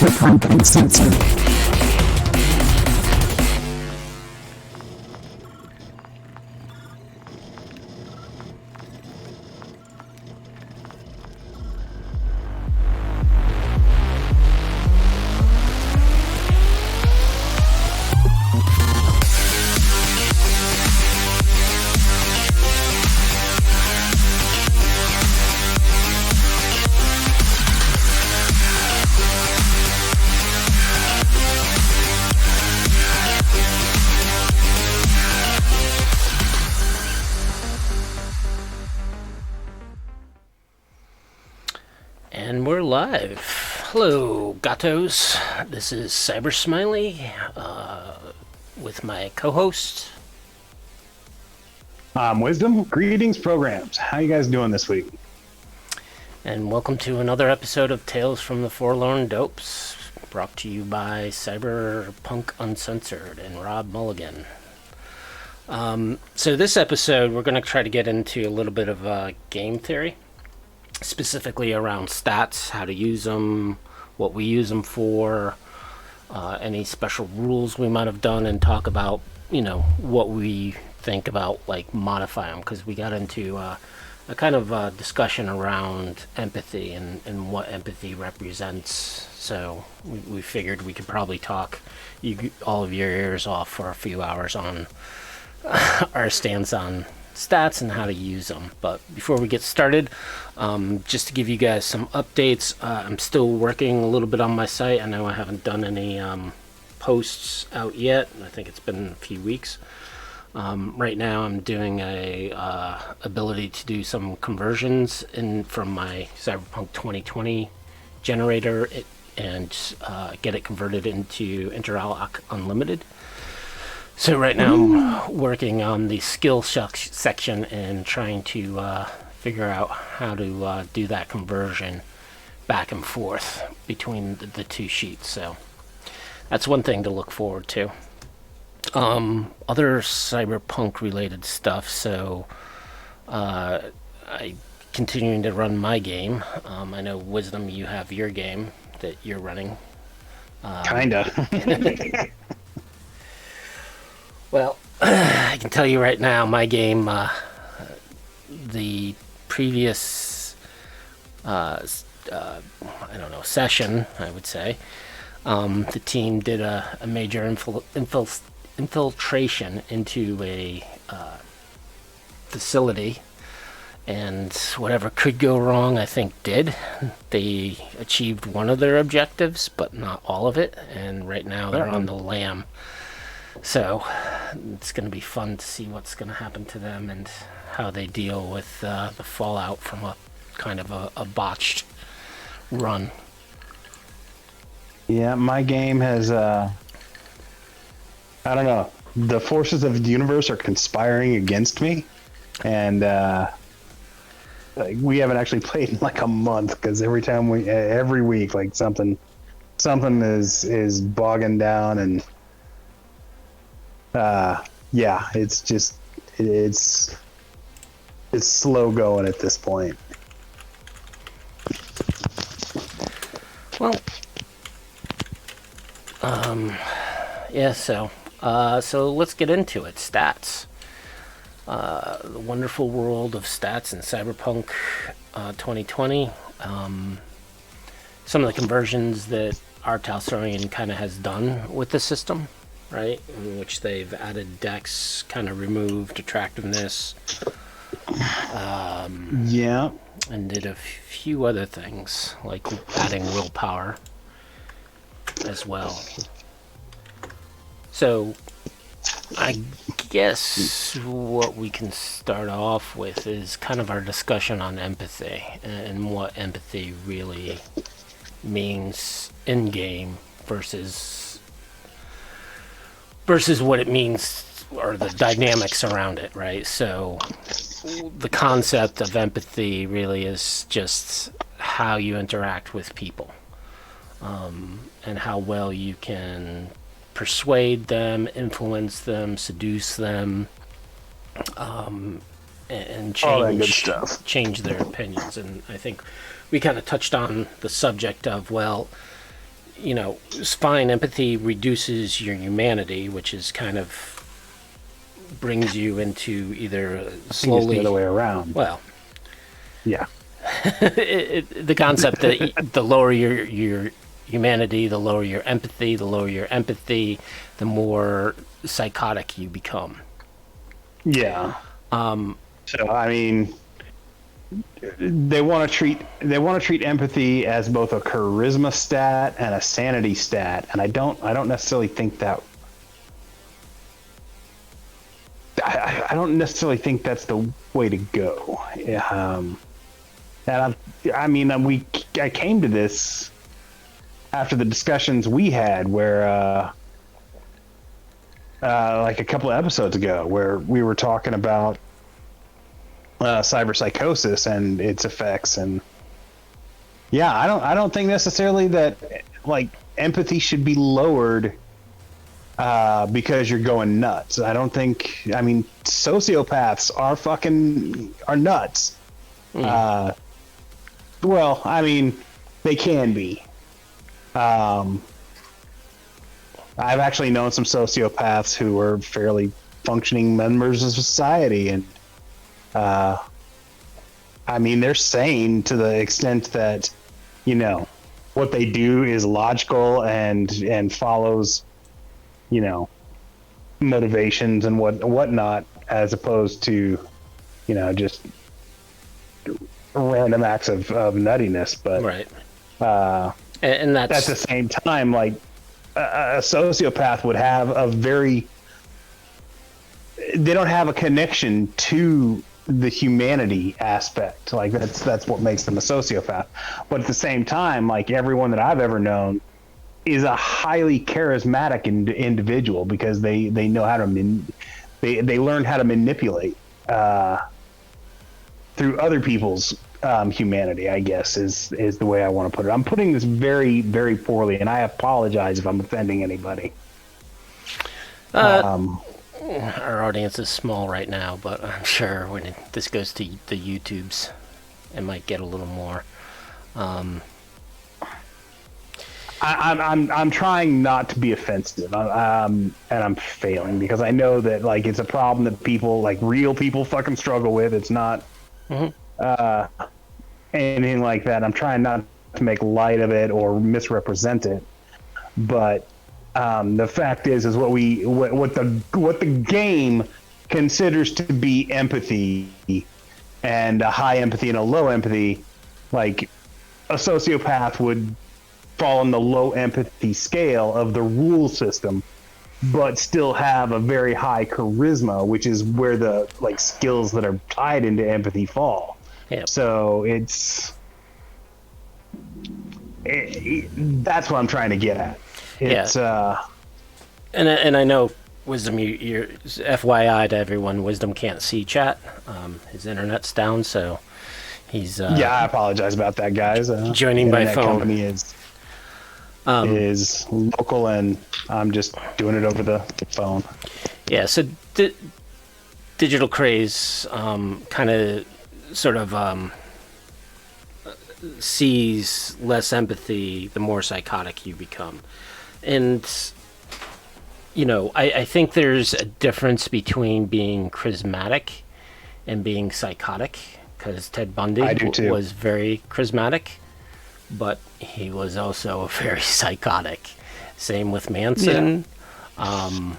cyberpunk uncensored. And we're live. Hello, gatos. This is Cybersmily with my co-host. Wisdom. Greetings, programs. How you guys doing this week? And welcome to another episode of Tales from the Forlorn Dopes, brought to you by Cyberpunk Uncensored and Rob Mulligan. So this episode, we're going to try to get into a little bit of game theory. Specifically around stats, how to use them, what we use them for, any special rules we might have done, and talk about, what we think about, modify them, because we got into a kind of discussion around empathy and what empathy represents. So we figured we could probably talk all of your ears off for a few hours on our stance on stats and how to use them. But before we get started, just to give you guys some updates, I'm still working a little bit on my site. I know I haven't done any posts out yet. I think it's been a few weeks. Right now I'm doing a ability to do some conversions from my Cyberpunk 2020 generator and get it converted into Interlock Unlimited. So right now I'm working on the skill section and trying to figure out how to do that conversion back and forth between the two sheets. So that's one thing to look forward to. Other cyberpunk related stuff. So I continuing to run my game. I know, Wisdom, you have your game that you're running. Kinda. Well, I can tell you right now, my game, the previous, session, I would say, the team did a major infiltration into a facility, and whatever could go wrong, I think, did. They achieved one of their objectives, but not all of it, and right now they're on the lam. So it's going to be fun to see what's going to happen to them and how they deal with the fallout from a kind of a botched run. Yeah, my game has, I don't know, the forces of the universe are conspiring against me, and we haven't actually played in like a month, because every week, like something is bogging down, and it's slow going at this point. Well, so let's get into it. Stats. The wonderful world of stats in Cyberpunk 2020. Some of the conversions that R. Talsorian kind of has done with the system, right? In which they've added dex, kind of removed attractiveness. Yeah. And did a few other things, like adding willpower as well. So, I guess what we can start off with is kind of our discussion on empathy and what empathy really means in game versus what it means, or the dynamics around it, right? So the concept of empathy really is just how you interact with people, and how well you can persuade them, influence them, seduce them, and all that good stuff. Change their opinions. And I think we kind of touched on the subject of, well, it's fine. Empathy reduces your humanity, which is kind of brings you into either slowly the other way around. Well, yeah. The concept that the lower your humanity, the lower your empathy, the more psychotic you become. Yeah. So I mean, they want to treat empathy as both a charisma stat and a sanity stat, and I don't necessarily think that. I don't necessarily think that's the way to go. And I came to this after the discussions we had, where like a couple of episodes ago, where we were talking about cyberpsychosis and its effects, and yeah, I don't think necessarily that like empathy should be lowered because you're going nuts. I don't think. I mean, sociopaths are nuts. Well, I mean, they can be. I've actually known some sociopaths who are fairly functioning members of society, and I mean, they're sane to the extent that, what they do is logical and follows, motivations and whatnot, as opposed to, just random acts of nuttiness. But right. And that's at the same time, like a sociopath would have they don't have a connection to the humanity aspect. Like that's what makes them a sociopath. But at the same time, like everyone that I've ever known is a highly charismatic individual, because they know how to they learn how to manipulate through other people's humanity, I guess is the way I want to put it. I'm putting this very, very poorly, and I apologize if I'm offending anybody. Our audience is small right now, but I'm sure when this goes to the YouTubes, it might get a little more. I'm trying not to be offensive, and I'm failing, because I know that like it's a problem that people, like real people, fucking struggle with. It's not anything like that. I'm trying not to make light of it or misrepresent it, but the fact is what the game considers to be empathy, and a high empathy and a low empathy. Like a sociopath would fall on the low empathy scale of the rule system, but still have a very high charisma, which is where the like skills that are tied into empathy fall. Yep. So that's what I'm trying to get at. It's and I know Wisdom, you're FYI to everyone, Wisdom can't see chat. His internet's down, so he's I apologize about that, guys. Joining by phone. Company is local, and I'm just doing it over the phone. Yeah, so Digital Craze kind of sort of sees less empathy the more psychotic you become. And, I think there's a difference between being charismatic and being psychotic, because Ted Bundy was very charismatic, but he was also very psychotic. Same with Manson. Yeah.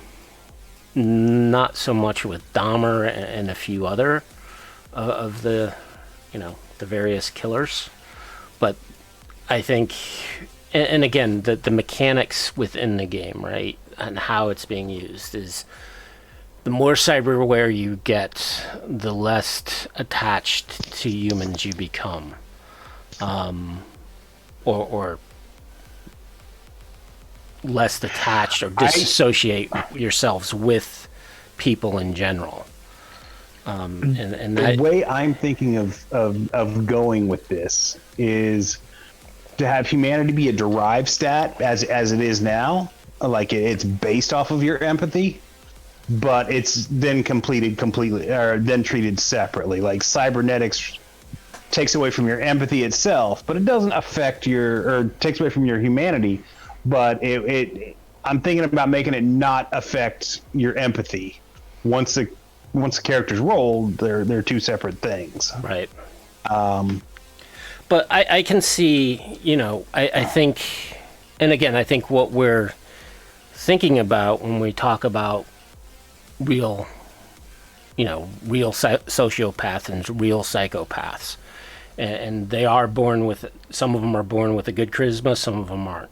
Not so much with Dahmer and a few other of the, the various killers. But I think, and again, the mechanics within the game, right, and how it's being used is the more cyberware you get, the less attached to humans you become. Or less attached or disassociate yourselves with people in general. And the way I'm thinking of going with this is to have humanity be a derived stat as it is now, like it's based off of your empathy, but it's then then treated separately. Like cybernetics takes away from your empathy itself, but it doesn't affect takes away from your humanity, but I'm thinking about making it not affect your empathy. Once the characters roll, they're two separate things. Right. But I can see, I think, and again, I think what we're thinking about when we talk about real sociopaths and real psychopaths, and they are born with, some of them are born with a good charisma, some of them aren't.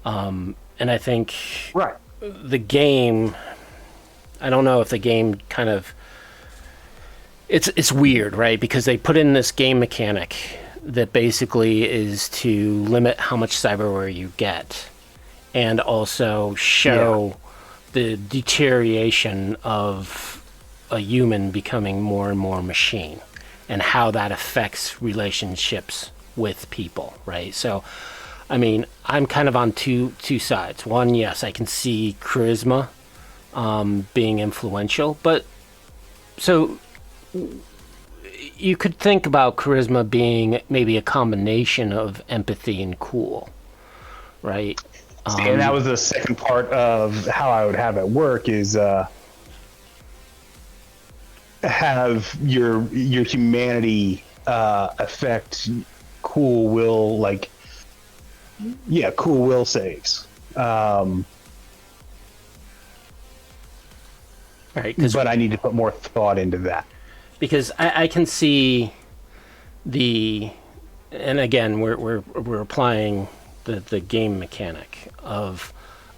And I think Right. the game, I don't know if the game kind of, it's weird, right? Because they put in this game mechanic that basically is to limit how much cyberware you get, and also show the deterioration of a human becoming more and more machine, and how that affects relationships with people, right? So, I mean, I'm kind of on two sides. One, yes, I can see charisma being influential, but so you could think about charisma being maybe a combination of empathy and cool, right? And that was the second part of how I would have it work, is have your humanity affect cool will, cool will saves. Right, but I need to put more thought into that. Because I can see and again, we're applying the game mechanic of,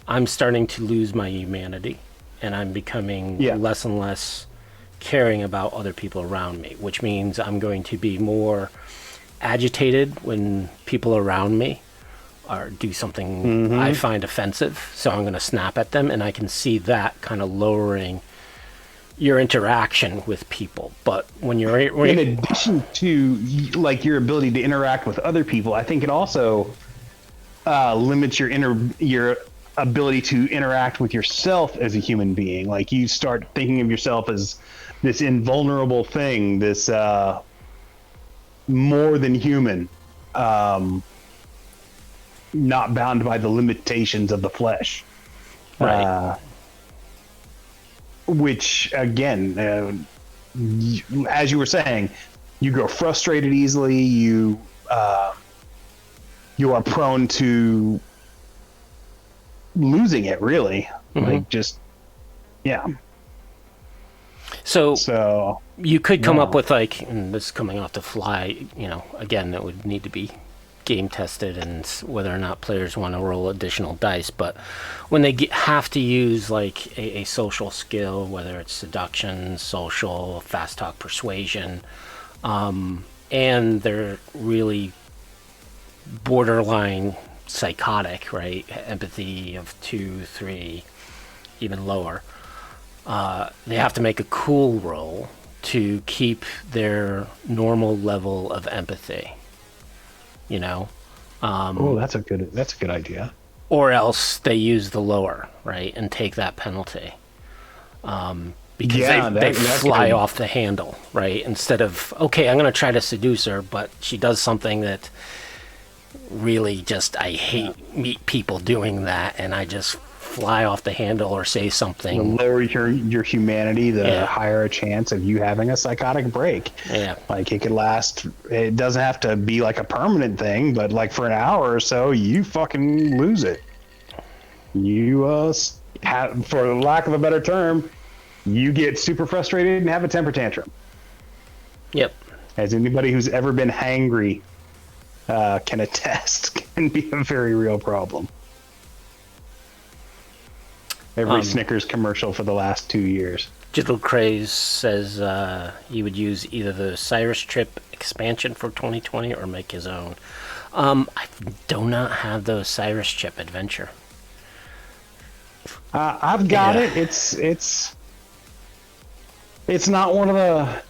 I'm starting to lose my humanity, and I'm becoming less and less caring about other people around me, which means I'm going to be more agitated when people around me do something I find offensive, so I'm going to snap at them, and I can see that kind of lowering your interaction with people. But when you're in addition to your ability to interact with other people, I think it also limits your ability to interact with yourself as a human being. Like, you start thinking of yourself as this invulnerable thing, this more than human, not bound by the limitations of the flesh. right. Which, again, as you were saying, you grow frustrated easily. You are prone to losing it, really. So you could come up with, and this is coming off the fly, again, that would need to be game tested, and whether or not players want to roll additional dice. But when they have to use a social skill, whether it's seduction, social, fast talk, persuasion, and they're really borderline psychotic, right? Empathy of 2, 3, even lower. They have to make a cool roll to keep their normal level of empathy. That's a good idea. Or else they use the lower, right, and take that penalty. Because they fly off the handle, right? Instead of, okay, I'm going to try to seduce her, but she does something that really just, I hate people doing that, and I just fly off the handle or say something. The lower your humanity, the higher a chance of you having a psychotic break. Yeah. It could last, it doesn't have to be a permanent thing, but for an hour or so, you fucking lose it. You, for lack of a better term, you get super frustrated and have a temper tantrum. Yep. As anybody who's ever been hangry can attest, can be a very real problem. Every Snickers commercial for the last 2 years. Digital Craze says he would use either the Cyrus Trip expansion for 2020 or make his own. I do not have the Cyrus Chip adventure. I've got it. It's not one of the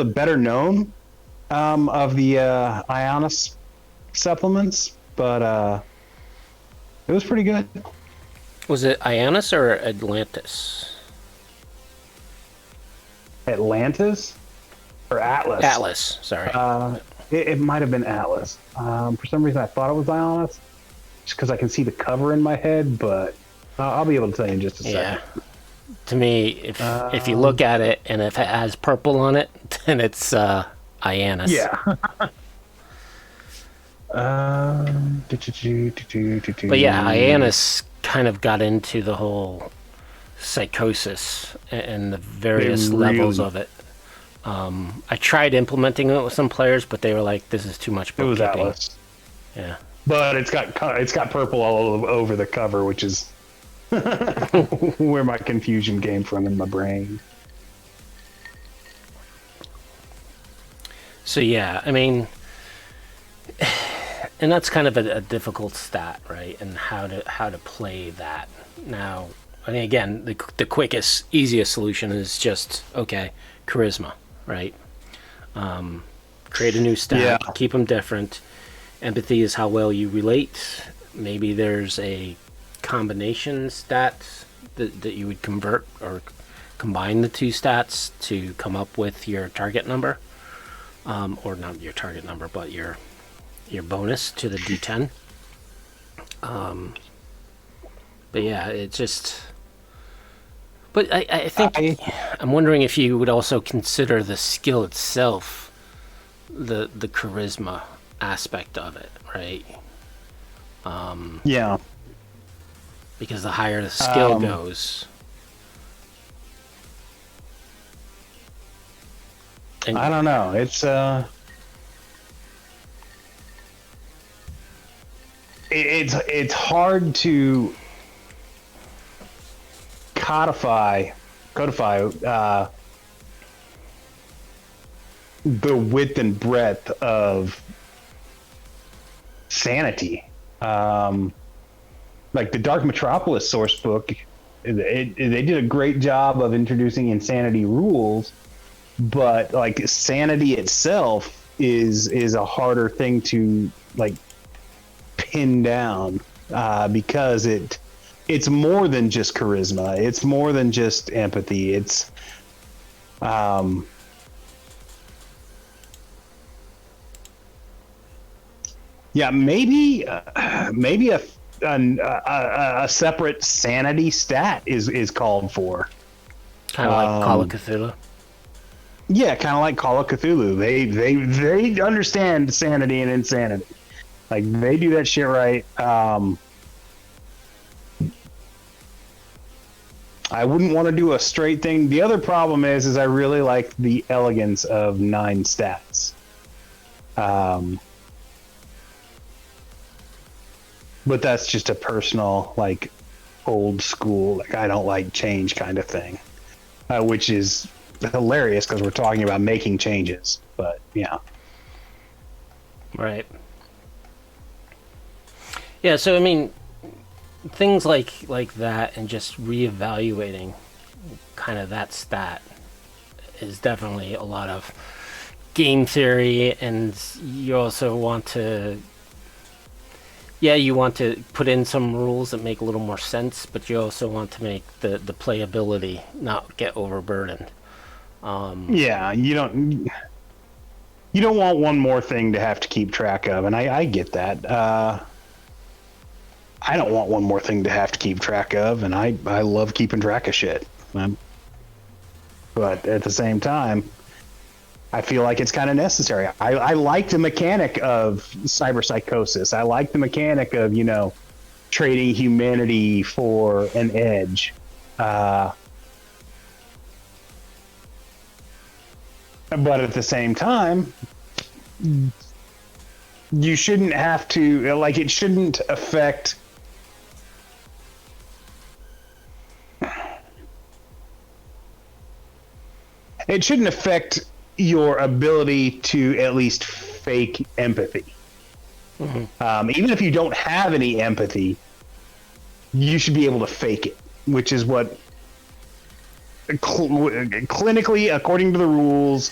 better known of the Ionis supplements, but it was pretty good. Was it Ionis or Atlantis? Atlantis or Atlas? Atlas, sorry. It might have been Atlas. For some reason, I thought it was Ionis. because I can see the cover in my head, but I'll be able to tell you in just a second. Yeah. To me, if you look at it and if it has purple on it, then it's Ionis. Yeah. But yeah, Ionis kind of got into the whole psychosis and the various levels of it. I tried implementing it with some players, but they were like, "This is too much bookkeeping." It was Atlas. Yeah. But it's got purple all over the cover, which is where my confusion came from in my brain. So yeah, I mean, and that's kind of a difficult stat, right? And how to play that. Now, I mean, again, the quickest, easiest solution is just charisma, right? Create a new stat, keep them different. Empathy is how well you relate. Maybe there's a combination stat that you would convert or combine the two stats to come up with your target number, or not your target number, but your bonus to the D10. But yeah, it just. But I think I'm wondering if you would also consider the skill itself, the charisma aspect of it, right? Yeah. Because the higher the skill goes, and I don't know. It's hard to codify the width and breadth of sanity. Like the Dark Metropolis source book, they did a great job of introducing insanity rules, but like sanity itself is a harder thing to like pin down, because it's more than just charisma. It's more than just empathy. It's maybe a separate sanity stat is called for. kind of like Call of Cthulhu. Yeah, kind of like Call of Cthulhu. They understand sanity and insanity. Like they do that shit right. I wouldn't want to do a straight thing. The other problem is I really like the elegance of 9 stats. But that's just a personal, like, old school, like, I don't like change kind of thing. Which is hilarious because we're talking about making changes. But, yeah. Right. Yeah, so, I mean, things like that and just reevaluating kind of that stat is definitely a lot of game theory, and you also want to put in some rules that make a little more sense, but you also want to make the playability not get overburdened. Yeah, you don't want one more thing to have to keep track of, and I get that. I don't want one more thing to have to keep track of, and I love keeping track of shit. But at the same time, I feel like it's kind of necessary. I like the mechanic of cyberpsychosis. I like the mechanic of, trading humanity for an edge. But at the same time, you shouldn't have to, like, it shouldn't affect... It shouldn't affect your ability to at least fake empathy. Mm-hmm. Even if you don't have any empathy, you should be able to fake it, which is what clinically, according to the rules,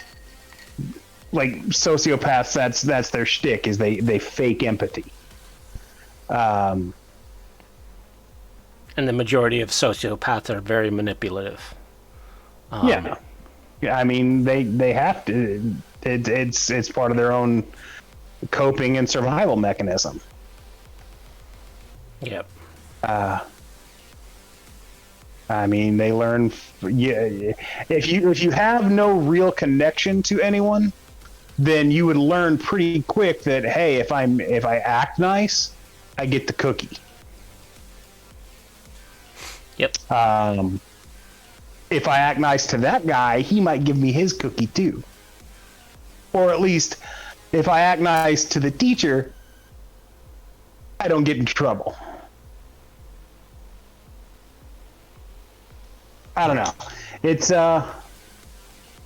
like sociopaths, that's their shtick, is they fake empathy. And the majority of sociopaths are very manipulative. Yeah. I mean, they have to. It's part of their own coping and survival mechanism. Yep. I mean, they learn. Yeah, if you have no real connection to anyone, then you would learn pretty quick that, hey, if I act nice, I get the cookie. Yep. If I act nice to that guy, he might give me his cookie too. Or at least, if I act nice to the teacher, I don't get in trouble. I don't know. It's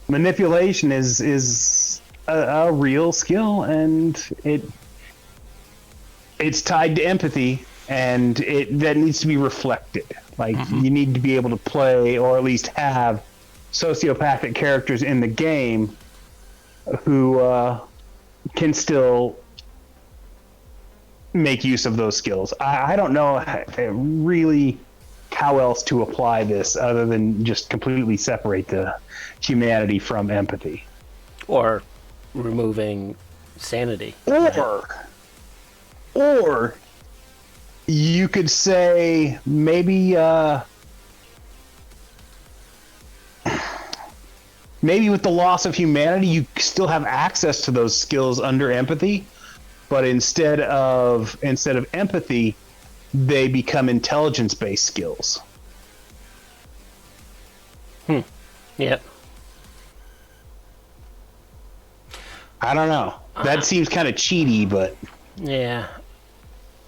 manipulation is a real skill, and it's tied to empathy, and that needs to be reflected. Like, you need to be able to play, or at least have, sociopathic characters in the game who can still make use of those skills. I don't know really how else to apply this other than just completely separate the humanity from empathy. Or removing sanity. Or you could say maybe with the loss of humanity, you still have access to those skills under empathy, but instead of empathy, they become intelligence-based skills. Yep. I don't know. That seems kind of cheaty, but... Yeah.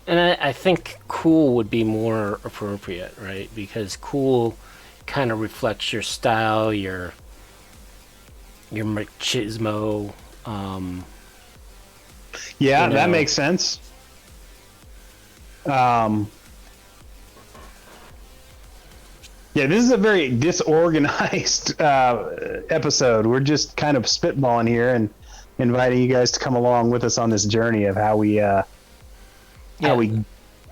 And I think cool would be more appropriate, right? Because cool kind of reflects your style, your machismo. Yeah, that makes sense. Yeah, this is a very disorganized episode. We're just kind of spitballing here and inviting you guys to come along with us on this journey of how we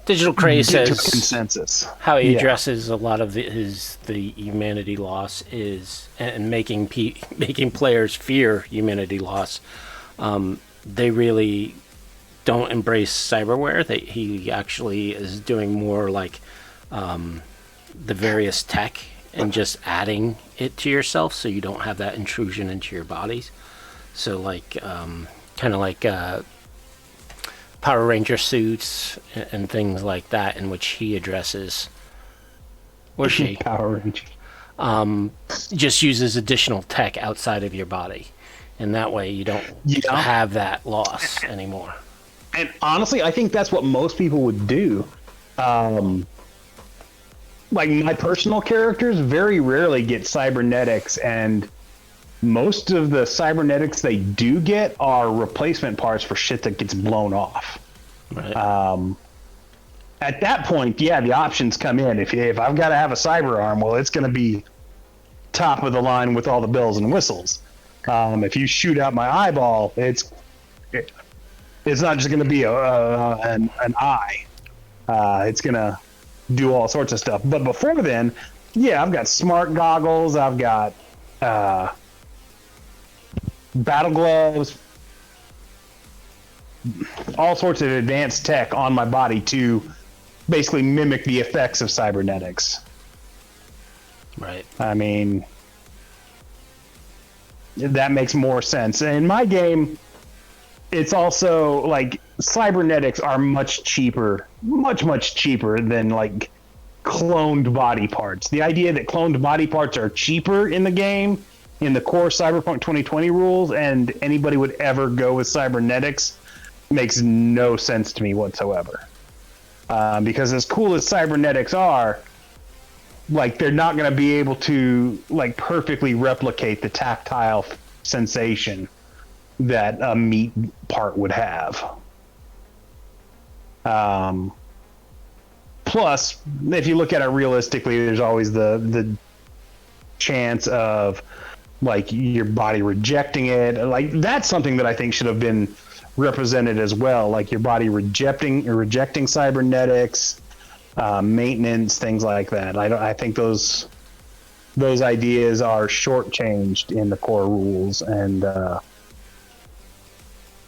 Digital Craze get to says consensus. how he addresses a lot of the humanity loss is, and making players fear humanity loss. They really don't embrace cyberware. He actually is doing more like the various tech and just adding it to yourself, so you don't have that intrusion into your bodies. So like kind of like Power Ranger suits and things like that, in which he addresses, or she Power Ranger just uses additional tech outside of your body, and that way you don't have that loss anymore. And honestly, I think that's what most people would do. Like, my personal characters very rarely get cybernetics, and most of the cybernetics they do get are replacement parts for shit that gets blown off. Right. At that point, the options come in. If I've got to have a cyber arm, well, it's going to be top of the line with all the bells and whistles. If you shoot out my eyeball, it's not just going to be an eye. It's going to do all sorts of stuff. But before then, I've got smart goggles. I've got battle gloves, all sorts of advanced tech on my body to basically mimic the effects of cybernetics. Right. I mean, that makes more sense. In my game, it's also like cybernetics are much cheaper, much cheaper than like cloned body parts. The idea that cloned body parts are cheaper in the game, in the core Cyberpunk 2020 rules, and anybody would ever go with cybernetics makes no sense to me whatsoever. Because as cool as cybernetics are, like, they're not going to be able to like perfectly replicate the tactile sensation that a meat part would have. Plus, if you look at it realistically, there's always the chance of like your body rejecting it. Like, that's something that I think should have been represented as well. Like, your body rejecting cybernetics, maintenance, things like that. I think those ideas are shortchanged in the core rules, and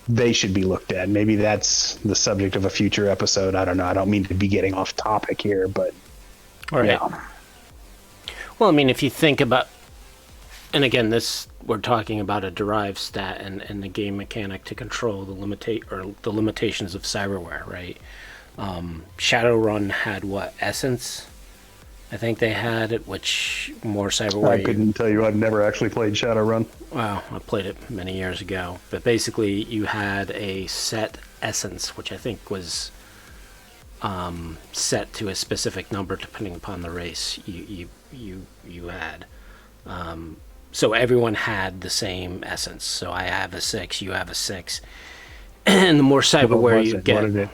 they should be looked at. Maybe that's the subject of a future episode. I don't know. I don't mean to be getting off topic here, but Right. yeah. Well, I mean, if you think about, and again, we're talking about a derived stat and the game mechanic to control the limitations of cyberware, right? Shadowrun had what, Essence? I think they had it, which more cyberware. I couldn't tell you. I've never actually played Shadowrun. Well, I played it many years ago, but basically you had a set essence, which I think was set to a specific number depending upon the race you had. So everyone had the same essence. So I have a 6, you have a 6, and the more cyberware you get. What did it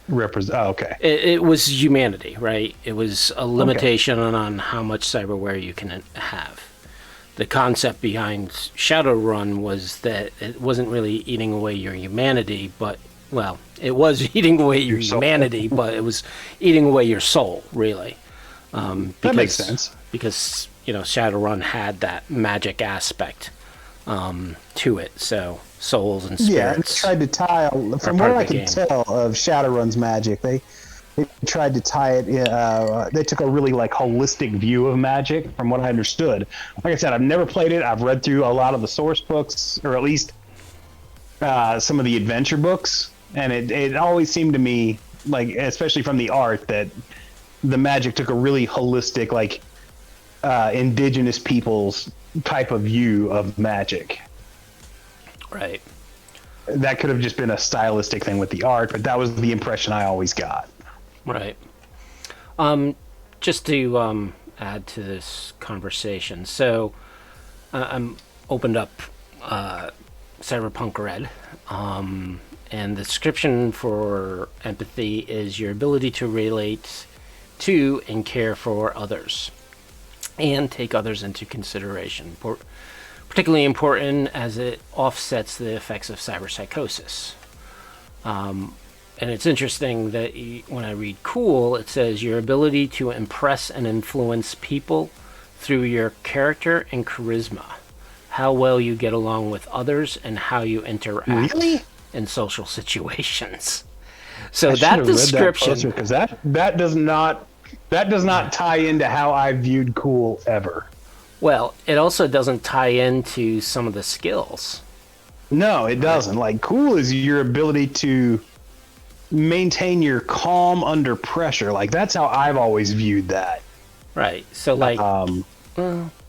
represent? Oh, okay. It was humanity, right? It was a limitation on how much cyberware you can have. The concept behind Shadowrun was that it wasn't really eating away your humanity, but, well, it was eating away your humanity, but it was eating away your soul, really. That makes sense. Because, Shadowrun had that magic aspect to it, so souls and spirits. Yeah, and tried to tie, from what I can tell of Shadowrun's magic, they tried to tie it. They took a really holistic view of magic, from what I understood. Like I said, I've never played it. I've read through a lot of the source books, or at least some of the adventure books, and it always seemed to me, especially from the art, that the magic took a really holistic, indigenous peoples type of view of magic. Right. That could have just been a stylistic thing with the art, but that was the impression I always got. Right. Just to add to this conversation, so I'm opened up Cyberpunk Red, and the description for empathy is your ability to relate to and care for others, and take others into consideration. Particularly important as it offsets the effects of cyberpsychosis. And it's interesting that when I read cool, it says your ability to impress and influence people through your character and charisma, how well you get along with others, and how you interact in social situations. So that description, because that does not tie into how I viewed cool ever. Well, it also doesn't tie into some of the skills. No, it doesn't. Cool is your ability to maintain your calm under pressure. That's how I've always viewed that. Right. So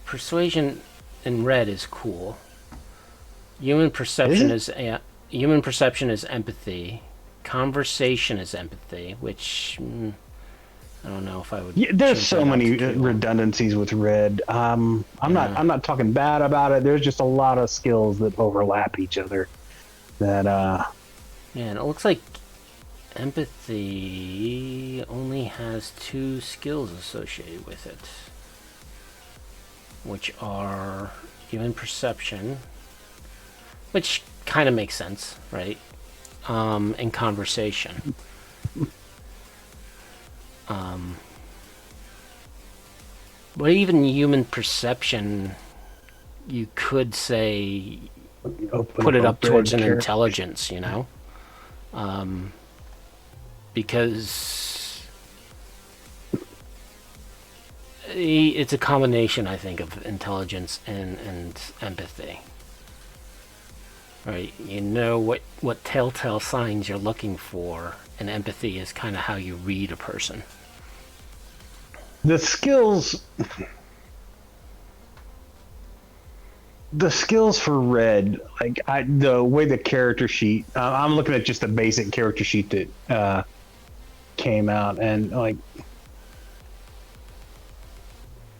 persuasion in red is cool. Human perception is empathy. Conversation is empathy, which I don't know if I would. Yeah, there's so many redundancies with red. I'm not talking bad about it. There's just a lot of skills that overlap each other. That Yeah, and it looks like empathy only has 2 skills associated with it, which are human perception, which kind of makes sense, right? And conversation. But even human perception, you could say, put it up towards an intelligence, because it's a combination, I think, of intelligence and empathy. Right? You know what telltale signs you're looking for, and empathy is kind of how you read a person. The skills for red, the way the character sheet, I'm looking at just the basic character sheet that came out, and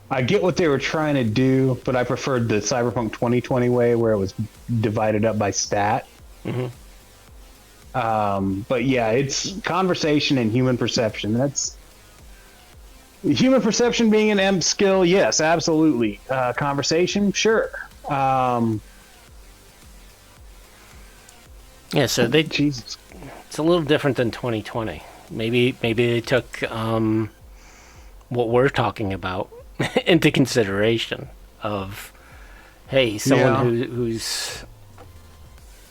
I get what they were trying to do, but I preferred the Cyberpunk 2020 way, where it was divided up by stat. Mm-hmm. But yeah, it's conversation and human perception. That's human perception being an EMP skill. Yes, absolutely. Conversation, sure. Yeah, so it's a little different than 2020. Maybe they took what we're talking about into consideration of, hey, someone who's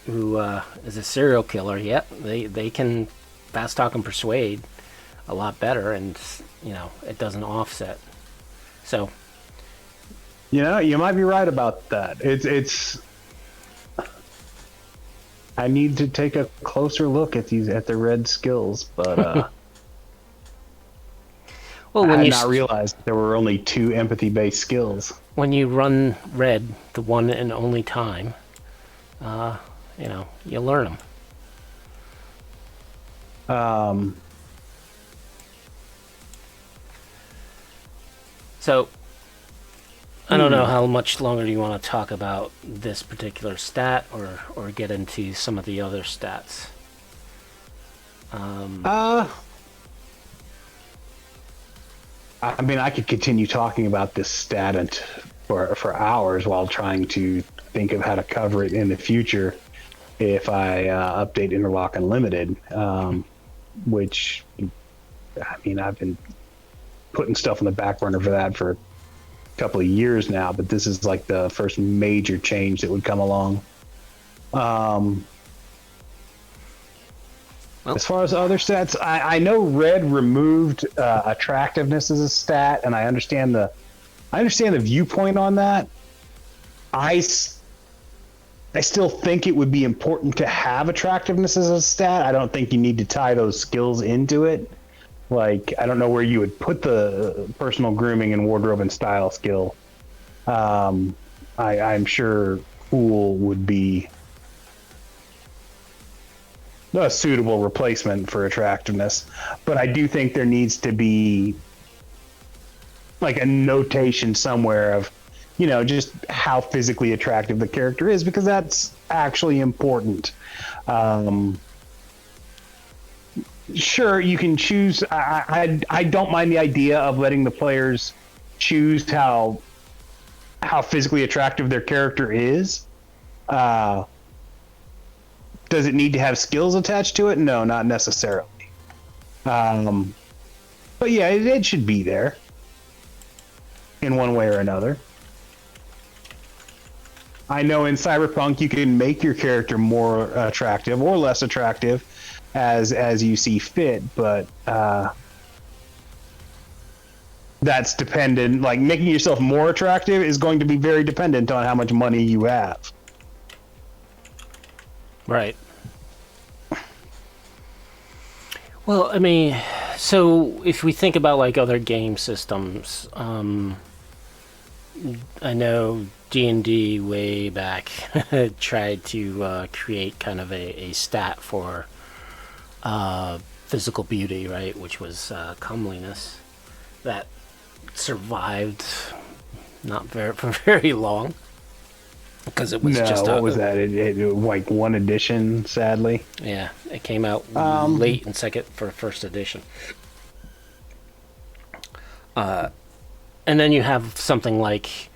who is a serial killer, yep, they can fast talk and persuade a lot better, and it doesn't offset. So You might be right about that. It's. I need to take a closer look at the red skills, but well, I when had you not realized there were only 2 empathy-based skills. when you run red the one and only time, you learn them. So I don't know how much longer you want to talk about this particular stat, or get into some of the other stats. I mean, I could continue talking about this stat for hours while trying to think of how to cover it in the future if I update Interlock Unlimited, which, I mean, I've been putting stuff on the back burner for that for couple of years now, but this is like the first major change that would come along. As far as other stats, I know red removed attractiveness as a stat, and I understand the viewpoint on that. I still think it would be important to have attractiveness as a stat. I don't think you need to tie those skills into it. Like, I don't know where you would put the personal grooming and wardrobe and style skill. I'm sure cool would be a suitable replacement for attractiveness, but I do think there needs to be like a notation somewhere of, just how physically attractive the character is, because that's actually important. Sure, you can choose. I don't mind the idea of letting the players choose how physically attractive their character is. Does it need to have skills attached to it? No, not necessarily. But yeah, it should be there in one way or another. I know in Cyberpunk you can make your character more attractive or less attractive as you see fit, but that's dependent. Like, making yourself more attractive is going to be very dependent on how much money you have. Right. Well, I mean, so if we think about like other game systems, I know D&D way back tried to create kind of a stat for physical beauty, right, which was comeliness, that survived not for very long, because it was what was that? It like one edition, sadly. Yeah, it came out late in first edition. And then you have something like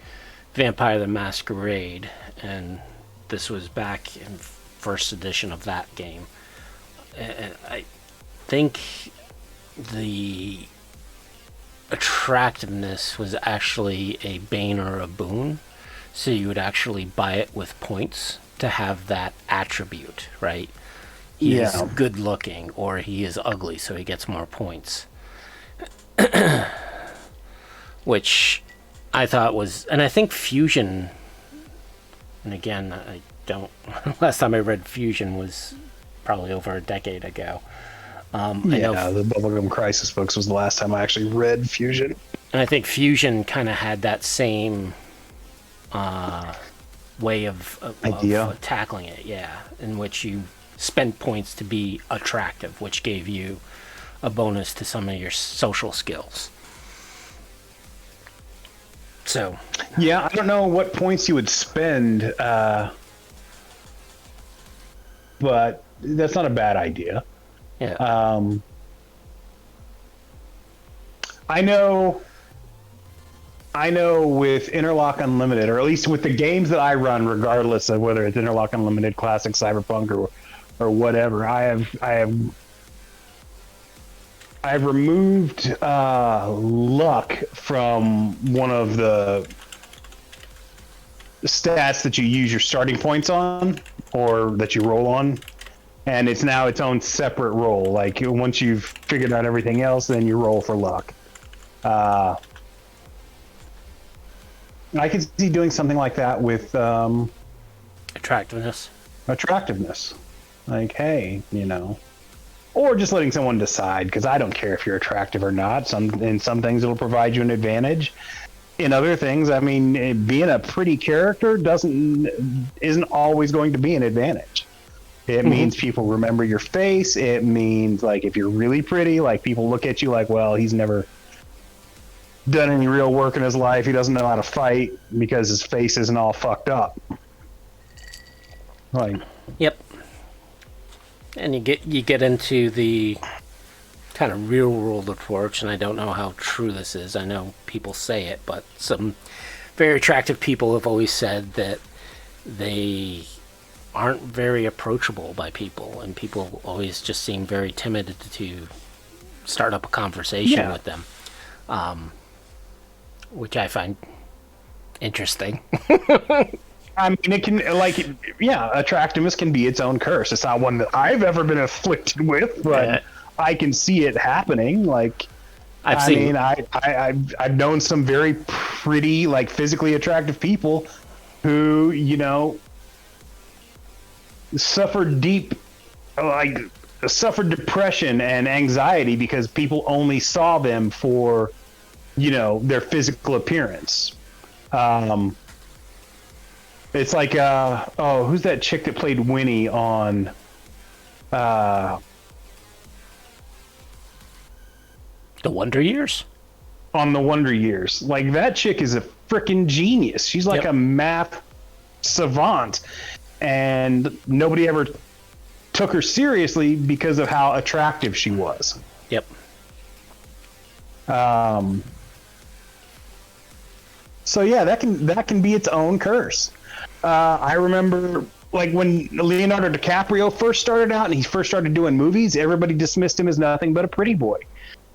Vampire the Masquerade, and this was back in first edition of that game. And I think the attractiveness was actually a bane or a boon, so you would actually buy it with points to have that attribute, right? He is good looking, or he is ugly, so he gets more points. Which I thought was, and I think Fusion, and again, I don't, last time I read Fusion was probably over a decade ago. I know the Bubblegum Crisis books was the last time I actually read Fusion. And I think Fusion kind of had that same way of tackling it, in which you spent points to be attractive, which gave you a bonus to some of your social skills. So, yeah, I don't know what points you would spend, but that's not a bad idea. Yeah. I know with Interlock Unlimited, or at least with the games that I run, regardless of whether it's Interlock Unlimited, Classic, Cyberpunk, or whatever, I have removed luck from one of the stats that you use your starting points on. or that you roll on, and it's now its own separate roll. Like once you've figured out everything else, then you roll for luck. I could see doing something like that with Attractiveness. Like, hey, or just letting someone decide, because I don't care if you're attractive or not. In some things it'll provide you an advantage. In other things, I mean, being a pretty character isn't always going to be an advantage. It means people remember your face. It means, like, if you're really pretty, like, people look at you like, well, he's never done any real work in his life. He doesn't know how to fight because his face isn't all fucked up. Like, yep. And you get into the kind of real world approach, and I don't know how true this is. I know people say it, but some very attractive people have always said that they aren't very approachable by people, and people always just seem very timid to start up a conversation with them, which I find interesting. I mean, it can, attractiveness can be its own curse. It's not one that I've ever been afflicted with, but I can see it happening. Like, I've known some very pretty, like, physically attractive people who, suffered depression and anxiety because people only saw them for, their physical appearance. It's like, who's that chick that played Winnie on, The Wonder Years? On The Wonder Years. Like, that chick is a freaking genius. She's like a math savant, and nobody ever took her seriously because of how attractive she was. Yep. So yeah, that can be its own curse. I remember, like, when Leonardo DiCaprio first started out and he first started doing movies, everybody dismissed him as nothing but a pretty boy.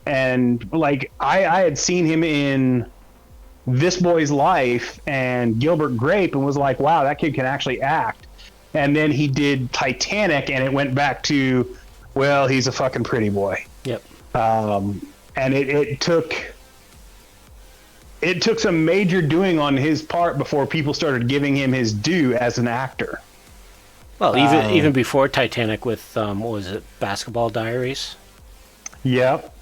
And, like, I had seen him in This Boy's Life and Gilbert Grape and was like, wow, that kid can actually act. And then he did Titanic, and it went back to, well, he's a fucking pretty boy. Yep. And it took some major doing on his part before people started giving him his due as an actor. Well, even before Titanic with, what was it, Basketball Diaries? Yep.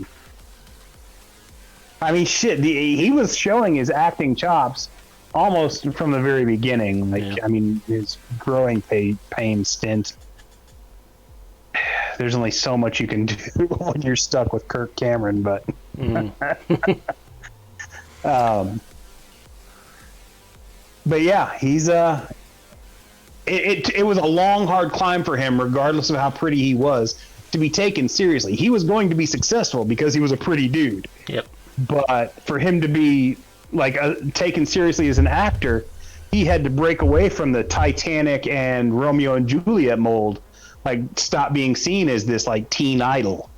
I mean, shit, he was showing his acting chops almost from the very beginning. Like, I mean, his growing pain stint. There's only so much you can do when you're stuck with Kirk Cameron, but... but yeah, he's it was a long, hard climb for him, regardless of how pretty he was, to be taken seriously. He was going to be successful because he was a pretty dude. Yep. But for him to be, like, taken seriously as an actor, he had to break away from the Titanic and Romeo and Juliet mold, like, stop being seen as this, like, teen idol.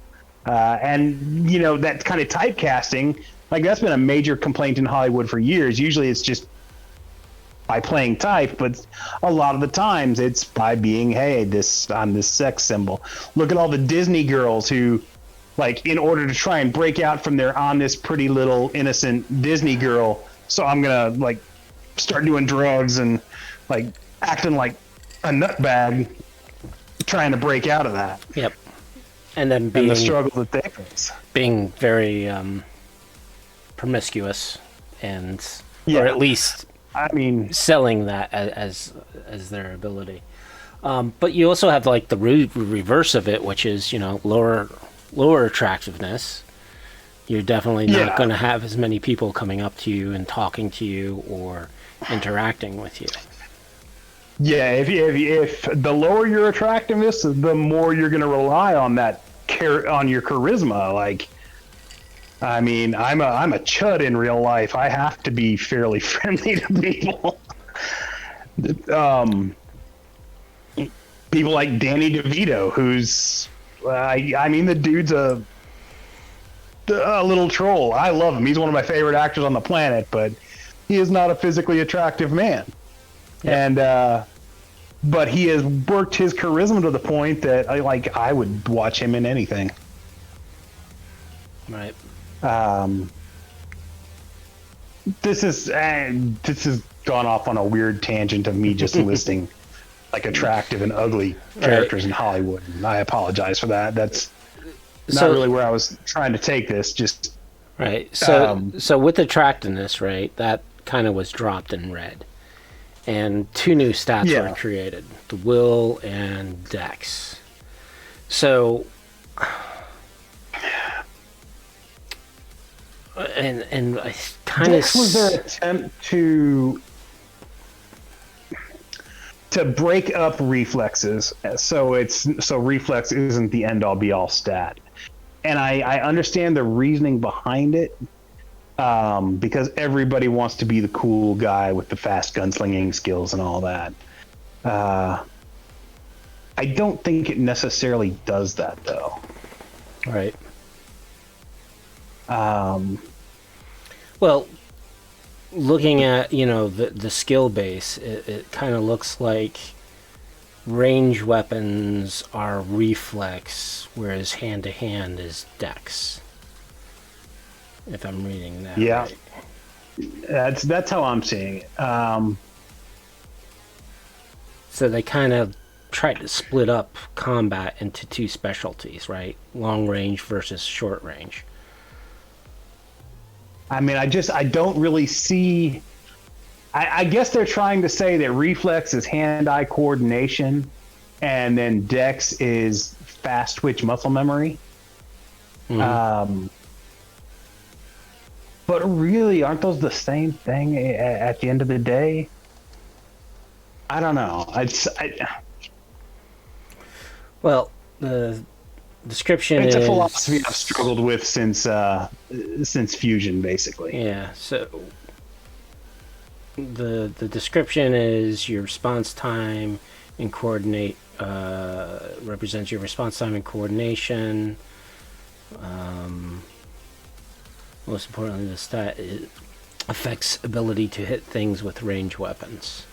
And, that kind of typecasting, like, that's been a major complaint in Hollywood for years. Usually it's just by playing type, but a lot of the times it's by being, hey, I'm this sex symbol. Look at all the Disney girls who, like, in order to try and break out from their on this pretty little innocent Disney girl, so I'm gonna, like, start doing drugs and, like, acting like a nutbag, trying to break out of that. Yep. And then being the struggle that they face. Being very promiscuous, and or at least, I mean, selling that as their ability. But you also have, like, the reverse of it, which is, lower attractiveness. You're definitely not going to have as many people coming up to you and talking to you or interacting with you. Yeah, if the lower your attractiveness, the more you're going to rely on on your charisma. Like, I mean, I'm a chud in real life. I have to be fairly friendly to people. People like Danny DeVito, who's, I mean, the dude's a little troll. I love him. He's one of my favorite actors on the planet, but he is not a physically attractive man. Yep. And but he has worked his charisma to the point that I would watch him in anything. Right. This has gone off on a weird tangent of me just listing like attractive and ugly characters in Hollywood. And I apologize for that. That's not really where I was trying to take this. Just right. So with attractiveness, right, that kind of was dropped in red, and two new stats were created: the will and dex. So. And I kind of was their attempt to break up reflexes, so reflex isn't the end all be all stat, and I understand the reasoning behind it, because everybody wants to be the cool guy with the fast gunslinging skills and all that. I don't think it necessarily does that though. Right. Well, looking at, the skill base, it kind of looks like range weapons are reflex, whereas hand-to-hand is dex. If I'm reading that right. That's how I'm seeing it. So they kind of tried to split up combat into two specialties, right? Long range versus short range. I mean, I don't really see. I guess they're trying to say that reflex is hand-eye coordination, and then dex is fast twitch muscle memory. Mm-hmm. But really, aren't those the same thing at the end of the day? I don't know. Well, the description it's a philosophy I've struggled with since Fusion, basically. Yeah. So the description is your response time and coordinate represents your response time and coordination. Most importantly, the stat affects ability to hit things with range weapons.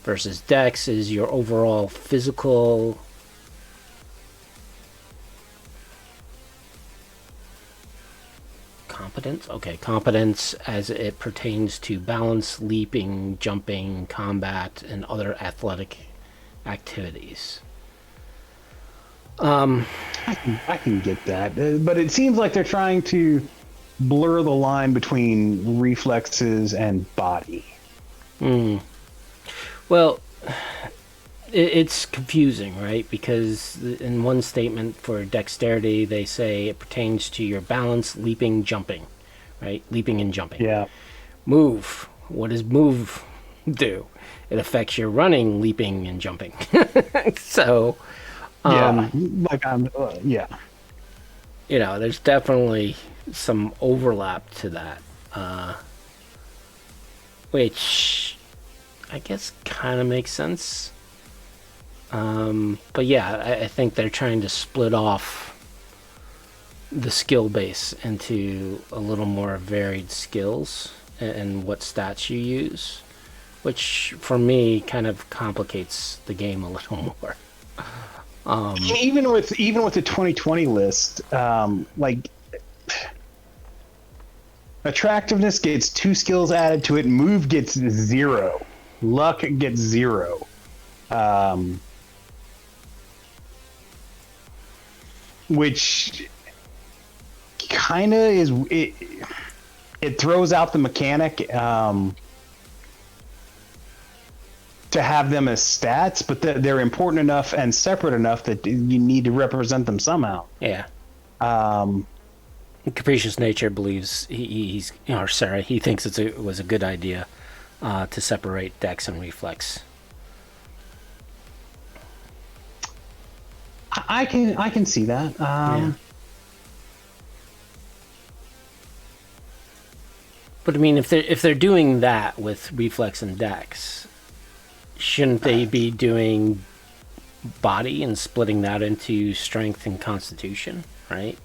Versus dex is your overall physical. Competence? Okay, competence as it pertains to balance, leaping, jumping, combat, and other athletic activities. I can get that, but it seems like they're trying to blur the line between reflexes and body. Well, it's confusing, right? Because in one statement for dexterity, they say it pertains to your balance, leaping, jumping, right? Leaping and jumping. Yeah. Move. What does move do? It affects your running, leaping, and jumping. So, there's definitely some overlap to that, which I guess kind of makes sense. But yeah, I think they're trying to split off the skill base into a little more varied skills and what stats you use, which for me kind of complicates the game a little more. Even with the 2020 list, attractiveness gets 2 skills added to it, move gets 0, luck gets 0. Which kind of is it throws out the mechanic to have them as stats, but they're important enough and separate enough that you need to represent them somehow. Yeah. Capricious Nature believes he thinks it was a good idea to separate dex and reflex. I can see that. Yeah. But I mean, if they're doing that with reflex and dex, shouldn't they be doing body and splitting that into strength and constitution, right?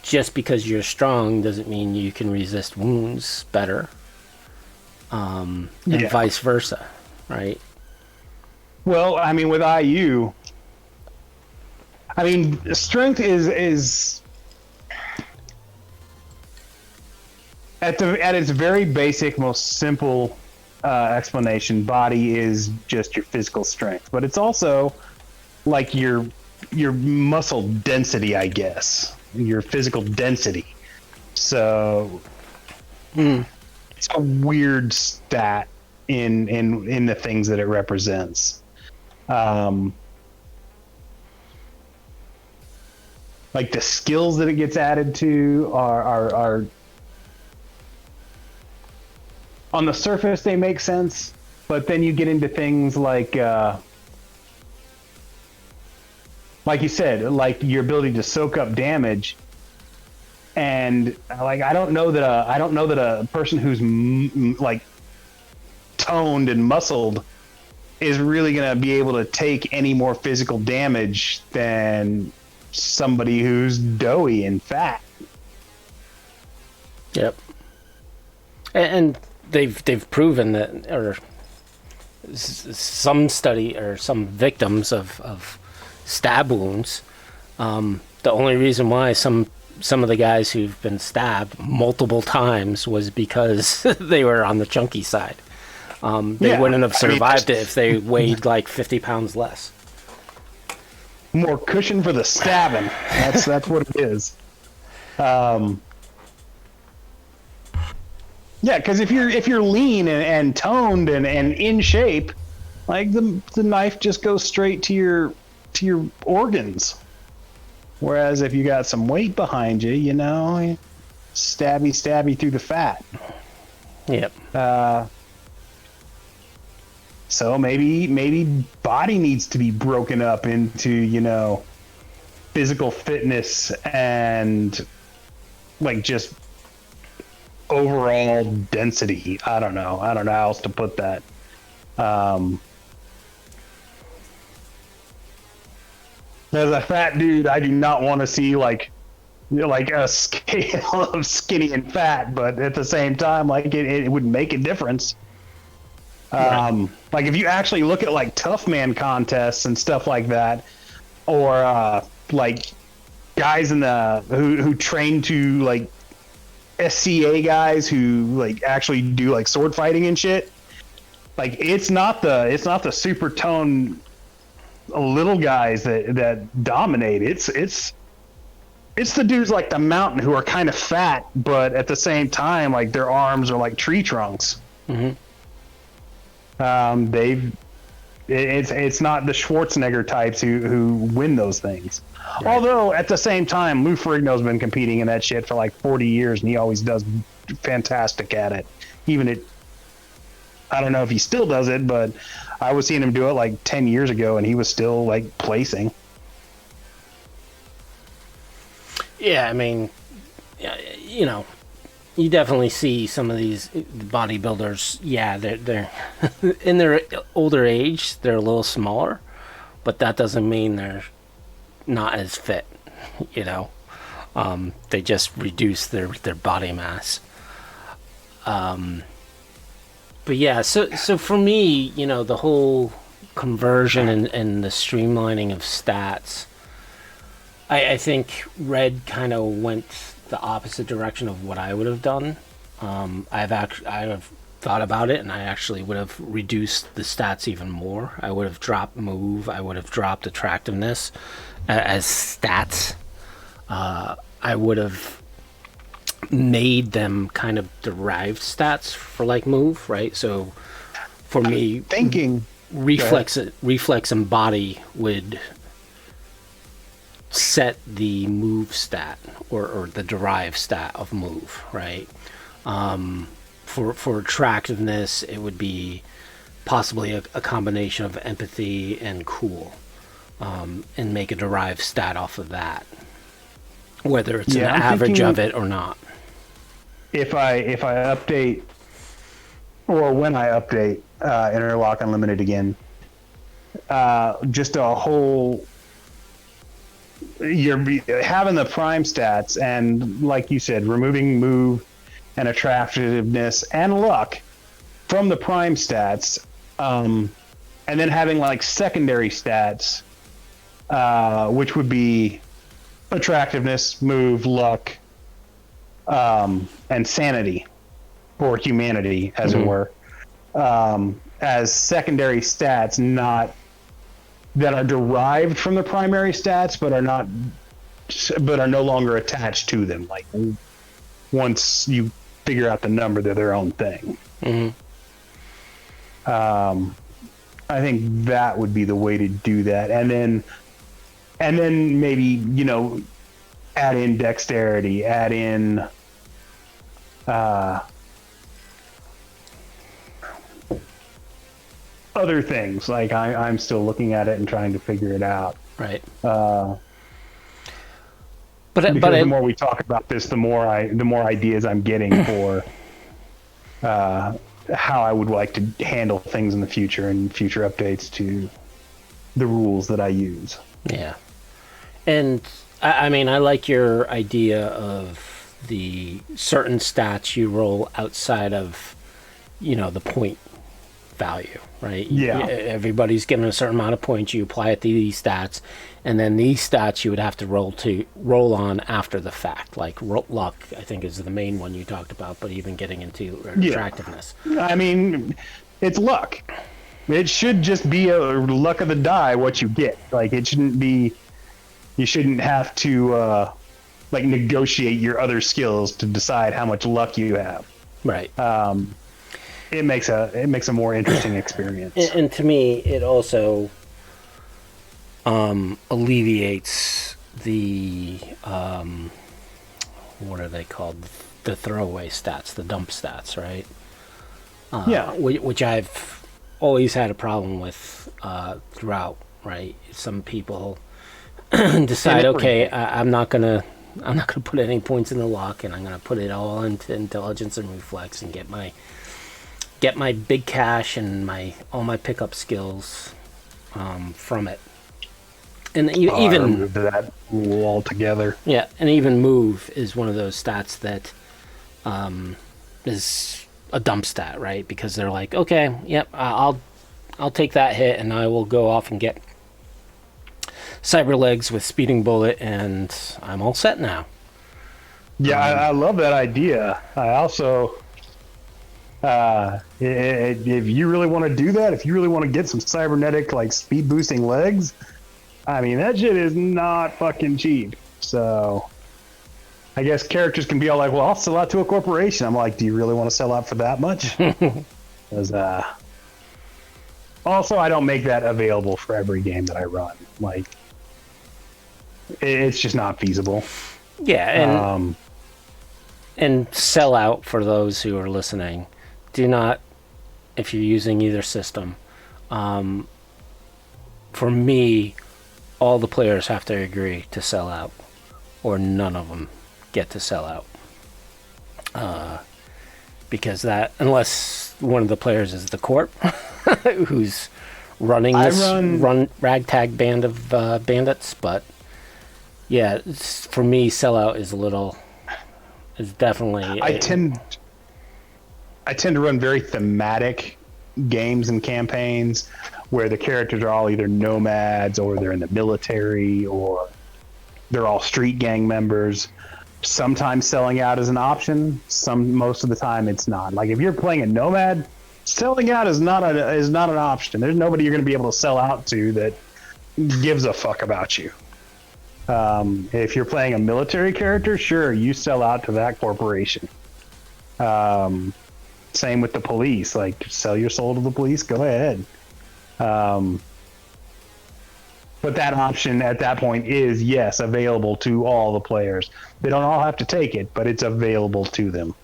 Just because you're strong doesn't mean you can resist wounds better, and vice versa, right? Well, I mean, with IU, I mean, strength is at its very basic, most simple explanation. Body is just your physical strength, but it's also like your muscle density, I guess, your physical density. So it's a weird stat in the things that it represents. Like the skills that it gets added to are on the surface they make sense, but then you get into things like you said, like your ability to soak up damage. And like I don't know that a person who's like toned and muscled is really going to be able to take any more physical damage than somebody who's doughy and fat. Yep. And they've proven that, or some study or some victims of stab wounds, the only reason why some of the guys who've been stabbed multiple times was because they were on the chunky side. They wouldn't have survived it if they weighed like 50 pounds less. More cushion for the stabbing. That's what it is. Yeah, because if you're lean and toned and in shape, like the knife just goes straight to your organs. Whereas if you got some weight behind you, stabby through the fat. Yep. So maybe body needs to be broken up into, physical fitness and like just overall density. I don't know how else to put that. As a fat dude, I do not want to see like a scale of skinny and fat, but at the same time, like it would make a difference. Right. Like if you actually look at like tough man contests and stuff like that, or like guys who train to like SCA guys who like actually do like sword fighting and shit. Like it's not the super tone little guys that dominate. It's the dudes like the mountain who are kind of fat, but at the same time, like their arms are like tree trunks. Mm-hmm. It's not the Schwarzenegger types who win those things. Right. Although at the same time, Lou Ferrigno's been competing in that shit for like 40 years, and he always does fantastic at it. I don't know if he still does it, but I was seeing him do it like 10 years ago, and he was still like placing. Yeah, I mean, you definitely see some of these bodybuilders. Yeah, they're in their older age, they're a little smaller, but that doesn't mean they're not as fit. They just reduce their body mass. But yeah, so for me, the whole conversion and the streamlining of stats, I think Red kind of went the opposite direction of what I would have done. I have thought about it, and I actually would have reduced the stats even more. I would have dropped move. I would have dropped attractiveness as stats. I would have made them kind of derived stats for like move, right? So for me, reflex and body would set the move stat or the derived stat of move, right? For attractiveness, it would be possibly a combination of empathy and cool, and make a derived stat off of that, whether it's an average of it or not. If I update, or when I update Interlock Unlimited again, just a whole, you're having the prime stats, and like you said, removing move and attractiveness and luck from the prime stats, and then having like secondary stats, which would be attractiveness, move, luck, and sanity for humanity, as it were, as secondary stats, not that are derived from the primary stats, but are no longer attached to them. Like once you figure out the number, they're their own thing. I think that would be the way to do that, and then maybe, you know, add in dexterity, add in other things. Like I'm still looking at it and trying to figure it out. Right. But the more we talk about this, the more ideas I'm getting for how I would like to handle things in the future and future updates to the rules that I use. Yeah. And I mean, I like your idea of the certain stats you roll outside of, you know, the point value, right? Yeah. Everybody's given a certain amount of points. You apply it to these stats, and then these stats you would have to roll on after the fact. Like luck, I think, is the main one you talked about, but even getting into attractiveness. I mean, it's luck. It should just be a luck of the die what you get. Like it shouldn't be. You shouldn't have to like negotiate your other skills to decide how much luck you have. Right. It makes a more interesting experience. And to me, it also alleviates the what are they called? The throwaway stats, the dump stats, right? Yeah. Which I've always had a problem with throughout. Right. Some people decide, okay, I'm not gonna put any points in the luck, and I'm gonna put it all into intelligence and reflex and get my big cash and all my pickup skills from it. And I removed that rule altogether. Yeah, and even move is one of those stats that is a dump stat, right? Because they're like, okay, yep, I'll take that hit, and I will go off and get cyber legs with speeding bullet, and I'm all set now. Yeah, I love that idea. I also, if you really want to do that, if you really want to get some cybernetic like speed boosting legs, I mean that shit is not fucking cheap. So I guess characters can be all like, well, I'll sell out to a corporation. I'm like, do you really want to sell out for that much? Because also I don't make that available for every game that I run. Like it's just not feasible. Yeah, and sell out, for those who are listening, do not, if you're using either system, for me, all the players have to agree to sell out, or none of them get to sell out. Because that, unless one of the players is the corp, who's running this ragtag band of bandits, but yeah, for me, sellout is definitely. I tend to run very thematic games and campaigns where the characters are all either nomads, or they're in the military, or they're all street gang members. Sometimes selling out is an option. Most of the time it's not. Like if you're playing a nomad, selling out is not an option. There's nobody you're going to be able to sell out to that gives a fuck about you. If you're playing a military character, sure, you sell out to that corporation. Same with the police. Like, sell your soul to the police, go ahead. But that option at that point is, yes, available to all the players. They don't all have to take it, but it's available to them.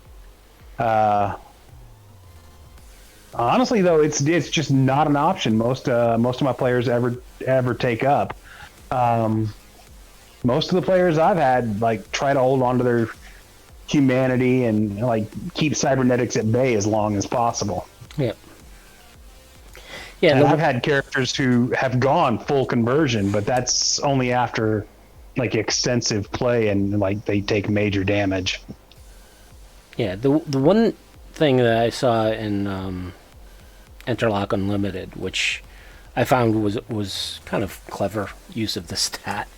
Honestly, though, it's just not an option most of my players ever take up. Most of the players I've had like try to hold on to their humanity and like keep cybernetics at bay as long as possible. Yeah. Yeah, and I've had characters who have gone full conversion, but that's only after like extensive play and like they take major damage. Yeah, the one thing that I saw in Interlock Unlimited, which I found was kind of clever use of the stat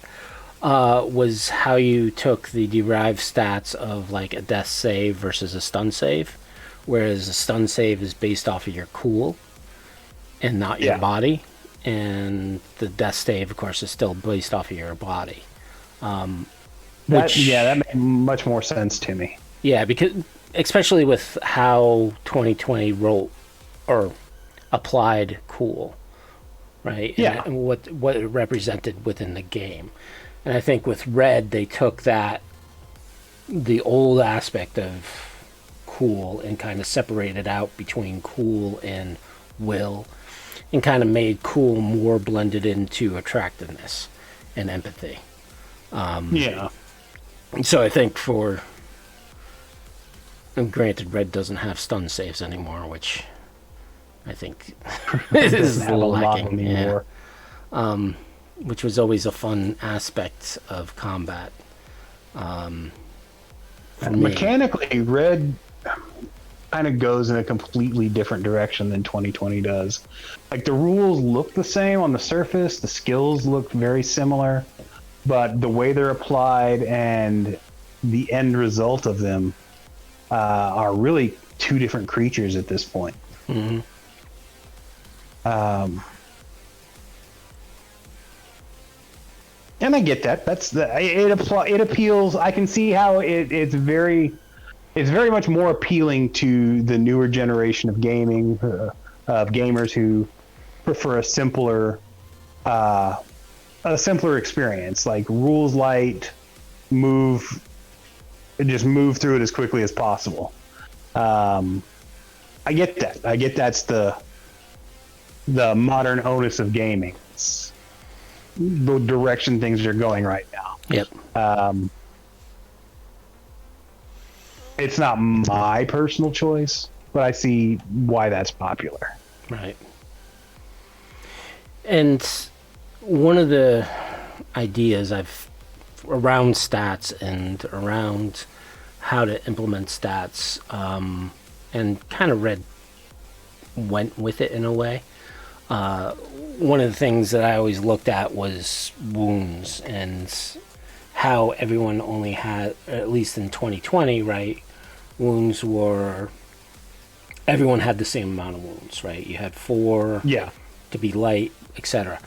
was how you took the derived stats of like a death save versus a stun save, whereas a stun save is based off of your cool and not your body, and the death save, of course, is still based off of your body. That made much more sense to me. Yeah, because especially with how 2020 wrote or applied cool, right? Yeah. And what it represented within the game. And I think with Red, they took the old aspect of cool and kind of separated out between cool and will, and kind of made cool more blended into attractiveness and empathy. So I think and granted, Red doesn't have stun saves anymore, which I think is lacking. Yeah. Which was always a fun aspect of combat. Mechanically, Red kind of goes in a completely different direction than 2020 does. Like, the rules look the same on the surface, the skills look very similar, but the way they're applied and the end result of them are really two different creatures at this point. Mm-hmm. And I get that. It appeals. I can see how it's very much more appealing to the newer generation of gamers who prefer a simpler experience, like rules light, just move through it as quickly as possible. I get that. I get that's the modern onus of gaming. It's the direction things are going right now. Yep. It's not my personal choice, but I see why that's popular. Right. And one of the ideas around stats and around how to implement stats, and kind of Red went with it in a way. One of the things that I always looked at was wounds and how everyone only had, at least in 2020, right? Wounds were, everyone had the same amount of wounds, right? You had 4 to be light, etc.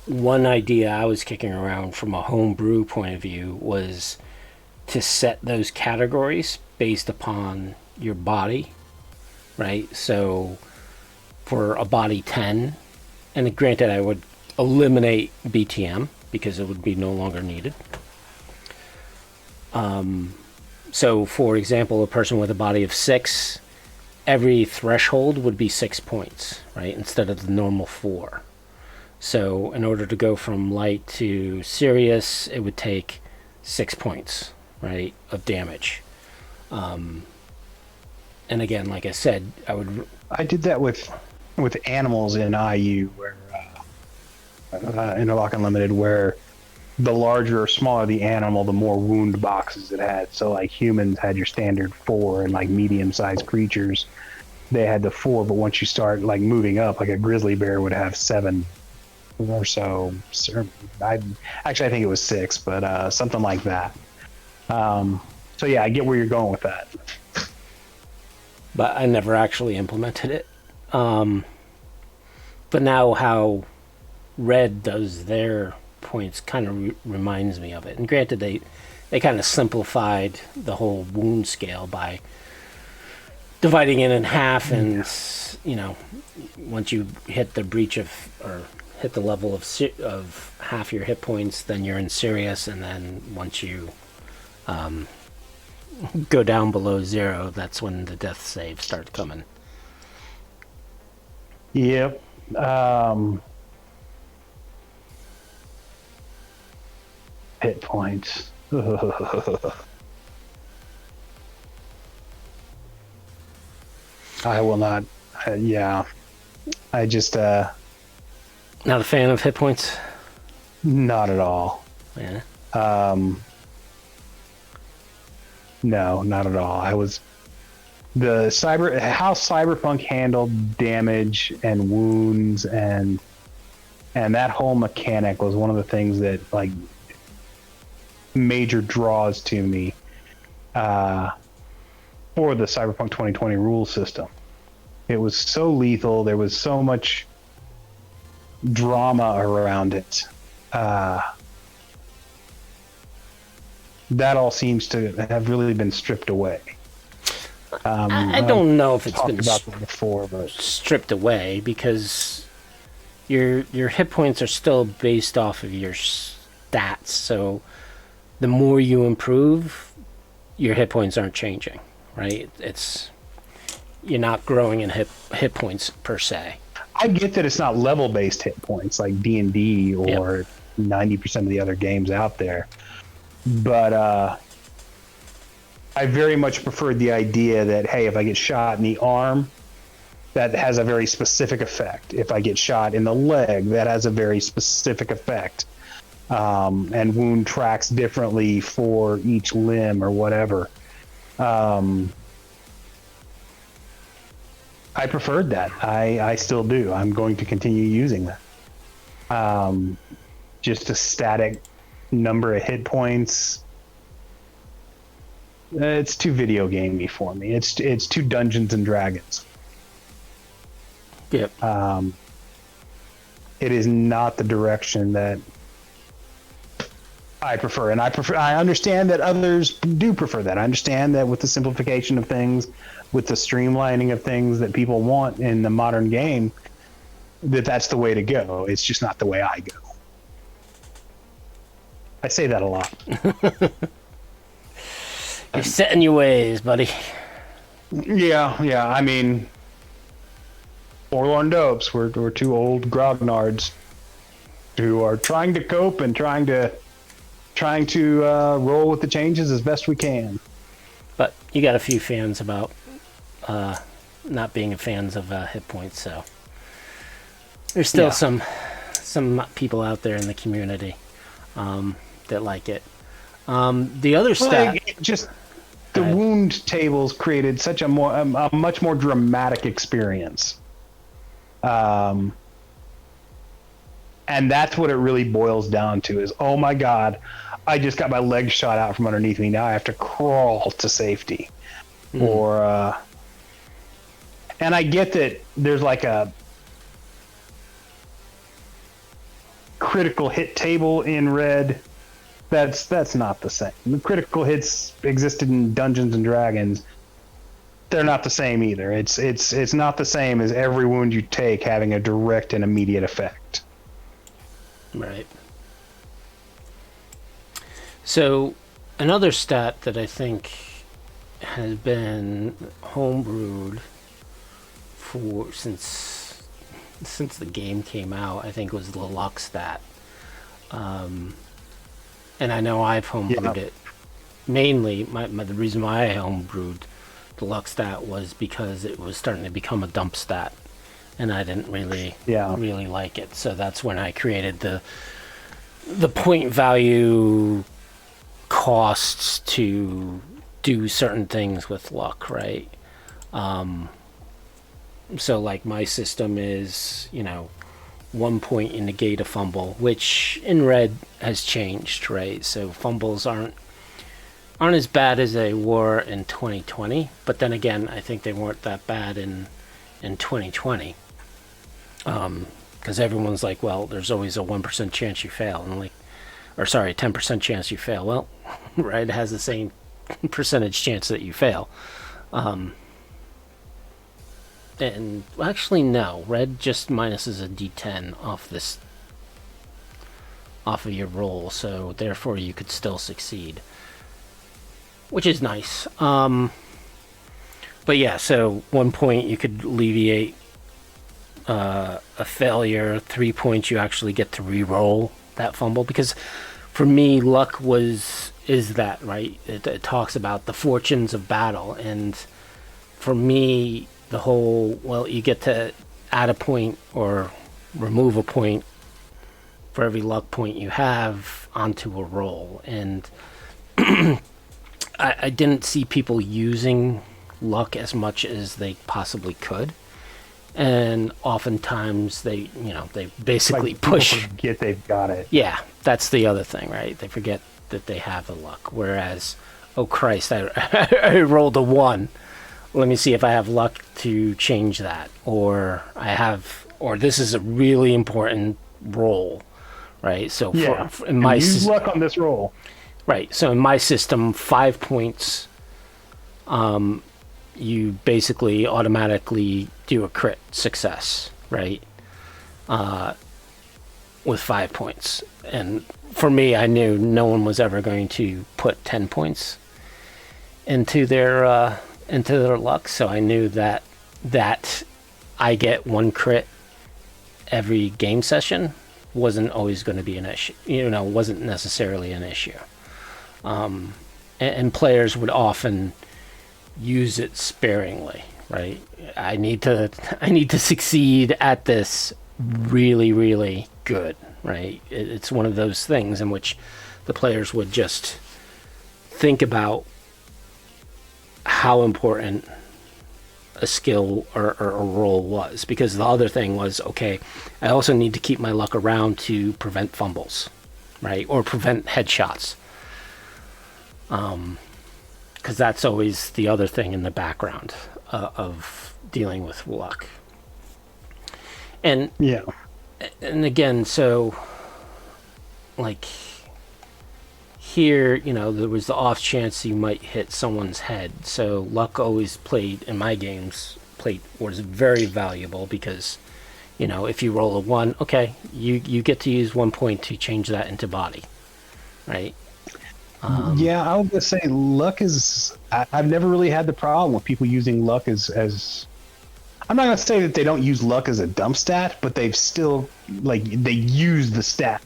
One idea I was kicking around from a homebrew point of view was to set those categories based upon your body, right? So for a body 10, and granted I would eliminate BTM because it would be no longer needed. So for example, a person with a body of 6, every threshold would be 6 points, right? Instead of the normal 4. So in order to go from light to serious, it would take 6 points, right, of damage. And again, like I said, I did that with animals in IU, where in Lock Unlimited, where the larger or smaller the animal, the more wound boxes it had. So like humans had your standard 4, and like medium-sized creatures, they had the 4. But once you start like moving up, like a grizzly bear would have 7 or so. I think it was 6, but something like that. So yeah, I get where you're going with that. But I never actually implemented it. But now how Red does their points kind of reminds me of it. And granted, they kind of simplified the whole wound scale by dividing it in half, and once you hit the breach of, or hit the level of half your hit points, then you're in serious, and then once you go down below 0, that's when the death saves start coming. Yep. Hit points. I will not. I just. Not a fan of hit points? Not at all. Yeah. No, not at all. I was how Cyberpunk handled damage and wounds and that whole mechanic was one of the things that like major draws to me for the Cyberpunk 2020 rule system. It was so lethal. There was so much drama around it. That all seems to have really been stripped away. I don't know if it's been about that before, but stripped away, because your hit points are still based off of your stats. So the more you improve, your hit points aren't changing, right? You're not growing in hit points per se. I get that it's not level based hit points like D&D or 90% of the other games out there, but I very much preferred the idea that, hey, if I get shot in the arm, that has a very specific effect. If I get shot in the leg, that has a very specific effect. And wound tracks differently for each limb or whatever. I preferred that. I still do. I'm going to continue using that. Just a static number of hit points. It's too video gamey for me. It's too Dungeons and Dragons. Yep. It is not the direction that I prefer, and I understand that others do prefer that. I understand that with the simplification of things, with the streamlining of things that people want in the modern game, that's the way to go. It's just not the way I go. I say that a lot. You're set in your ways, buddy. Yeah. I mean, Forlorn dopes. We're two old grognards who are trying to cope and trying to roll with the changes as best we can. But you got a few fans about not being fans of hit points, so there's still some people out there in the community that like it. The other stat, just the wound tables created such a much more dramatic experience, and that's what it really boils down to: is, oh my God, I just got my leg shot out from underneath me. Now I have to crawl to safety, or and I get that there's like a critical hit table in Red. That's not the same. The critical hits existed in Dungeons and Dragons. They're not the same either. It's not the same as every wound you take having a direct and immediate effect. Right. So another stat that I think has been homebrewed since the game came out, I think, was the luck stat. And I know I've homebrewed it. Mainly, the reason why I homebrewed the luck stat was because it was starting to become a dump stat, and I didn't really like it. So that's when I created the point value costs to do certain things with luck, right? So like my system is, 1 point in negate a fumble, which in Red has changed, right? So fumbles aren't as bad as they were in 2020, but then again, I think they weren't that bad in 2020, because everyone's like, well, there's always a 1% chance you fail, and 10% chance you fail. Well, Red has the same percentage chance that you fail. And actually, no. Red just minuses a D10 off of your roll, so therefore you could still succeed, which is nice. But yeah, so 1 point you could alleviate a failure. 3 points you actually get to re-roll that fumble, because for me, luck is that, right? It talks about the fortunes of battle, and for me, the whole, you get to add a point or remove a point for every luck point you have onto a roll. And I didn't see people using luck as much as they possibly could. And oftentimes they basically Like, people push. forget they've got it. Yeah, that's the other thing, right? They forget that they have the luck. Whereas, oh Christ, I rolled a 1. Let me see if I have luck to change that. Or this is a really important roll, right? So in my use luck on this roll. right. So in my system, 5 points, you basically automatically do a crit success, right? With 5 points. And for me, I knew no one was ever going to put 10 points into their luck, so I knew that I get 1 crit every game session wasn't always going to be an issue. Wasn't necessarily an issue. And players would often use it sparingly, right? I need to succeed at this really, really good, right? It's one of those things in which the players would just think about how important a skill or a role was, because the other thing was, okay, I also need to keep my luck around to prevent fumbles, right? Or prevent headshots. Because that's always the other thing in the background of dealing with luck. And again, so like here, there was the off chance you might hit someone's head. So luck always played in my games was very valuable, because if you roll a 1, okay, you get to use 1 point to change that into body, right? I was gonna say luck is. I've never really had the problem with people using luck as. I'm not gonna say that they don't use luck as a dump stat, but they've still they use the stat.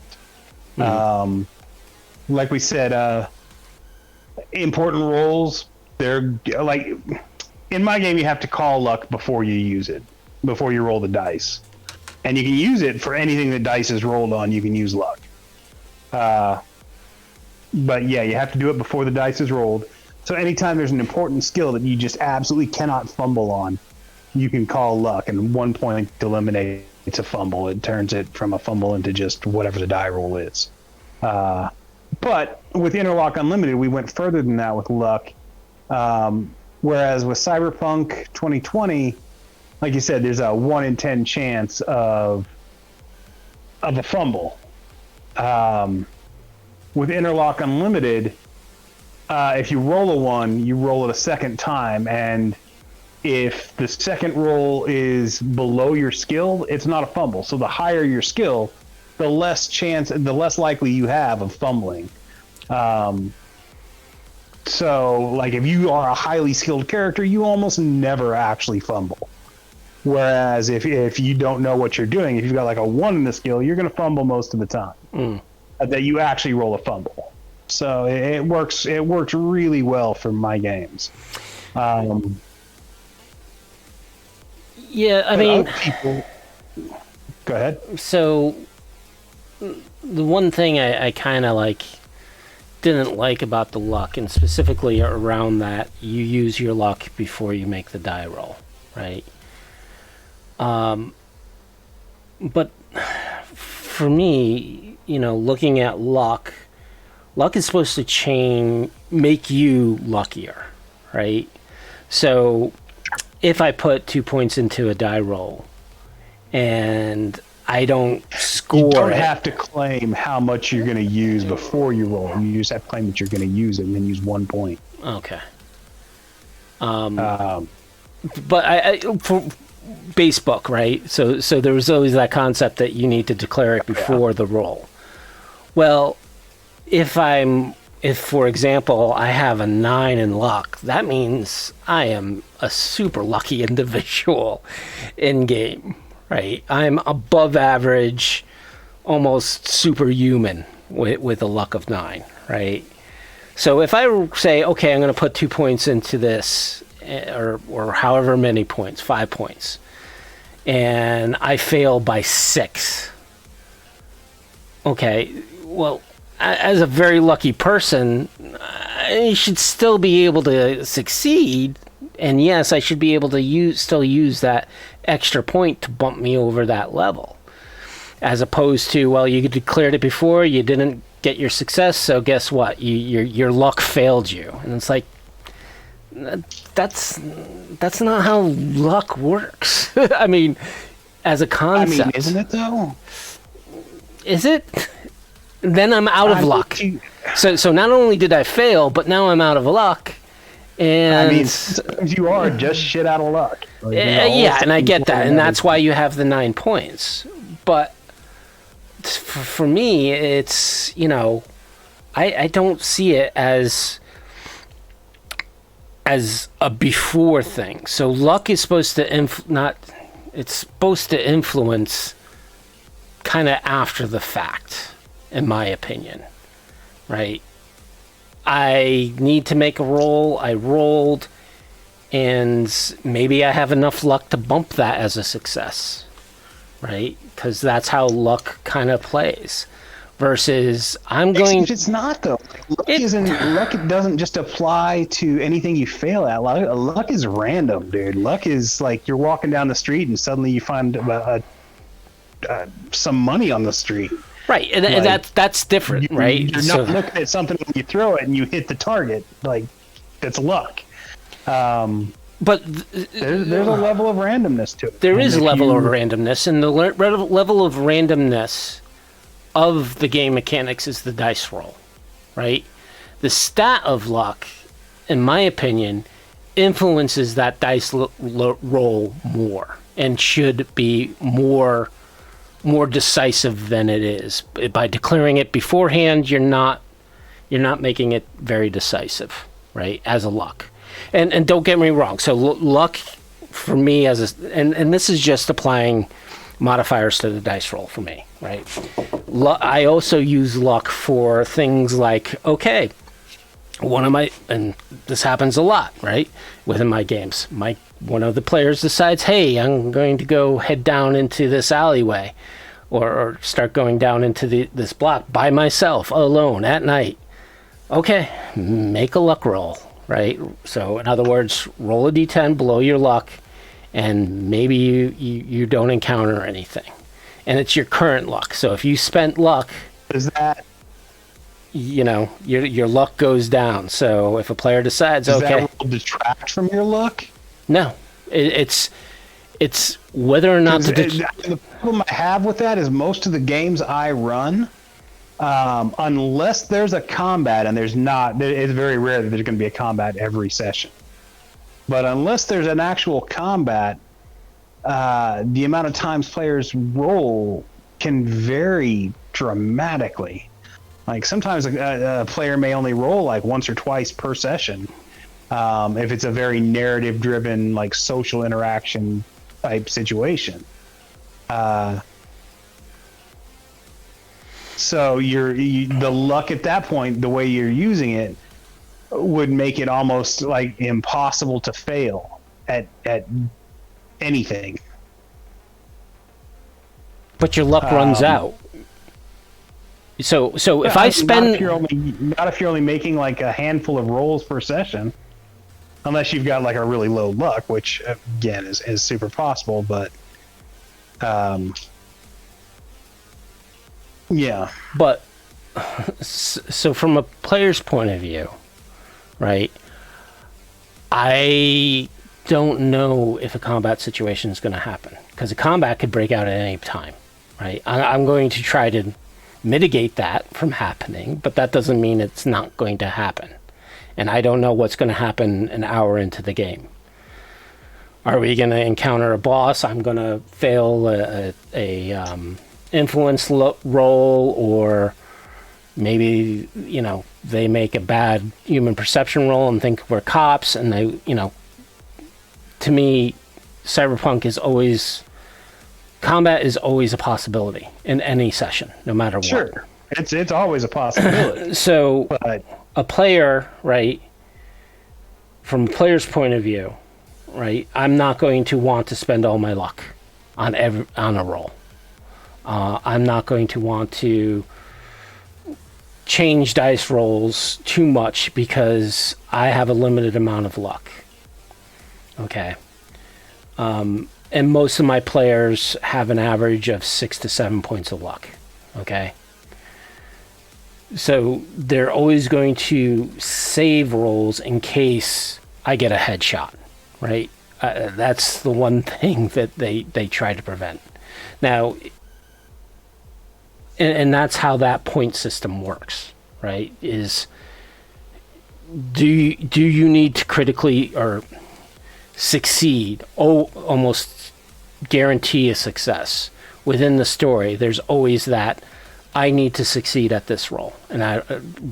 Mm-hmm. Like we said, important rolls. They're like in my game, you have to call luck before you use it, before you roll the dice, and you can use it for anything the dice is rolled on. You can use luck. But yeah, you have to do it before the dice is rolled. So anytime there's an important skill that you just absolutely cannot fumble on, you can call luck, and 1 point eliminates a fumble. It turns it from a fumble into just whatever the die roll is. But with Interlock Unlimited, we went further than that with luck. Whereas with Cyberpunk 2020, like you said, there's a 1 in 10 chance of a fumble. With Interlock Unlimited, if you roll a 1, you roll it a second time, and if the second roll is below your skill, it's not a fumble. So the higher your skill, the less likely you have of fumbling. So like if you are a highly skilled character, you almost never actually fumble. Whereas if you don't know what you're doing, if you've got like a 1 in the skill, you're going to fumble most of the time. That you actually roll a fumble. So it works really well for my games. Yeah, I mean, people... Go ahead. So the one thing I kind of didn't like about the luck, and specifically around that, you use your luck before you make the die roll, right? But for me, looking at luck is supposed to make you luckier, right? So if I put 2 points into a die roll and I don't score, you don't have to claim how much you're going to use before you roll. You just have to claim that you're going to use it and then use 1 point. Okay. But for base book, right? So there was always that concept that you need to declare it before the roll. Well, if for example, I have a 9 in luck, that means I am a super lucky individual in game, right? I'm above average, almost superhuman with a luck of 9, right? So if I say, okay, I'm going to put 2 points into this, or however many points, 5 points, and I fail by 6. Okay, well, as a very lucky person, I should still be able to succeed, And yes, I should be able to still use that extra point to bump me over that level. As opposed to, well, you declared it before, you didn't get your success, so guess what? Your luck failed you. And it's like, that's not how luck works. I mean, as a concept. I mean, isn't it though? Is it? Then I'm out of luck. So not only did I fail, but now I'm out of luck. And I mean, sometimes you are just shit out of luck. Like, yeah, and I get that, and that's why you have the 9 points. But for me, it's, I don't see it as a before thing. So luck is supposed to it's supposed to influence kind of after the fact, in my opinion, right? I need to make a roll. I rolled, and maybe I have enough luck to bump that as a success, right? Because that's how luck kind of plays. Versus, It's not though. Luck doesn't just apply to anything you fail at. Luck is random, dude. Luck is like you're walking down the street and suddenly you find some money on the street. Right, and that's different, right? You're not looking at something when you throw it and you hit the target. Like, that's luck. But there's a level of randomness to it. There is a level of randomness, and the level of randomness of the game mechanics is the dice roll, right? The stat of luck, in my opinion, influences that dice roll more and should be more decisive than it is. By declaring it beforehand, you're not making it very decisive, right? As a luck, and don't get me wrong. So luck for me and this is just applying modifiers to the dice roll for me, right? I also use luck for things like, okay, and this happens a lot, right? Within my games, one of the players decides, hey, I'm going to go head down into this alleyway or start going down into this block by myself, alone, at night. Okay, make a luck roll, right? So in other words, roll a d10 below your luck, and maybe you don't encounter anything. And it's your current luck. So if you spent luck, is that, your luck goes down. So if a player decides, does okay, that roll detract from your luck? No, it's whether or not the problem I have with that is most of the games I run, unless there's a combat, and it's very rare that there's going to be a combat every session. But unless there's an actual combat, the amount of times players roll can vary dramatically. Like sometimes a player may only roll like once or twice per session. If it's a very narrative-driven, like social interaction type situation. So the luck at that point, the way you're using it, would make it almost like impossible to fail at anything. But your luck runs out. So if I spend, not if you're only making like a handful of rolls per session, unless you've got like a really low luck, which again is super possible. But yeah. But so from a player's point of view, right? I don't know if a combat situation is going to happen, because a combat could break out at any time, right? I'm going to try to mitigate that from happening, but that doesn't mean it's not going to happen. And I don't know what's going to happen an hour into the game. Are we going to encounter a boss? I'm going to fail a influence roll, or maybe, they make a bad human perception roll and think we're cops, and they, to me, combat is always a possibility in any session, no matter what. Sure. It's always a possibility. So a player, right, from a player's point of view, right, I'm not going to want to spend all my luck on a roll. I'm not going to want to change dice rolls too much because I have a limited amount of luck. Okay. And most of my players have an average of 6 to 7 points of luck. Okay. So they're always going to save rolls in case I get a headshot, right? That's the one thing that they try to prevent. Now, and that's how that point system works, right? Is do you need to critically or succeed? Almost guarantee a success within the story. There's always that. I need to succeed at this roll, and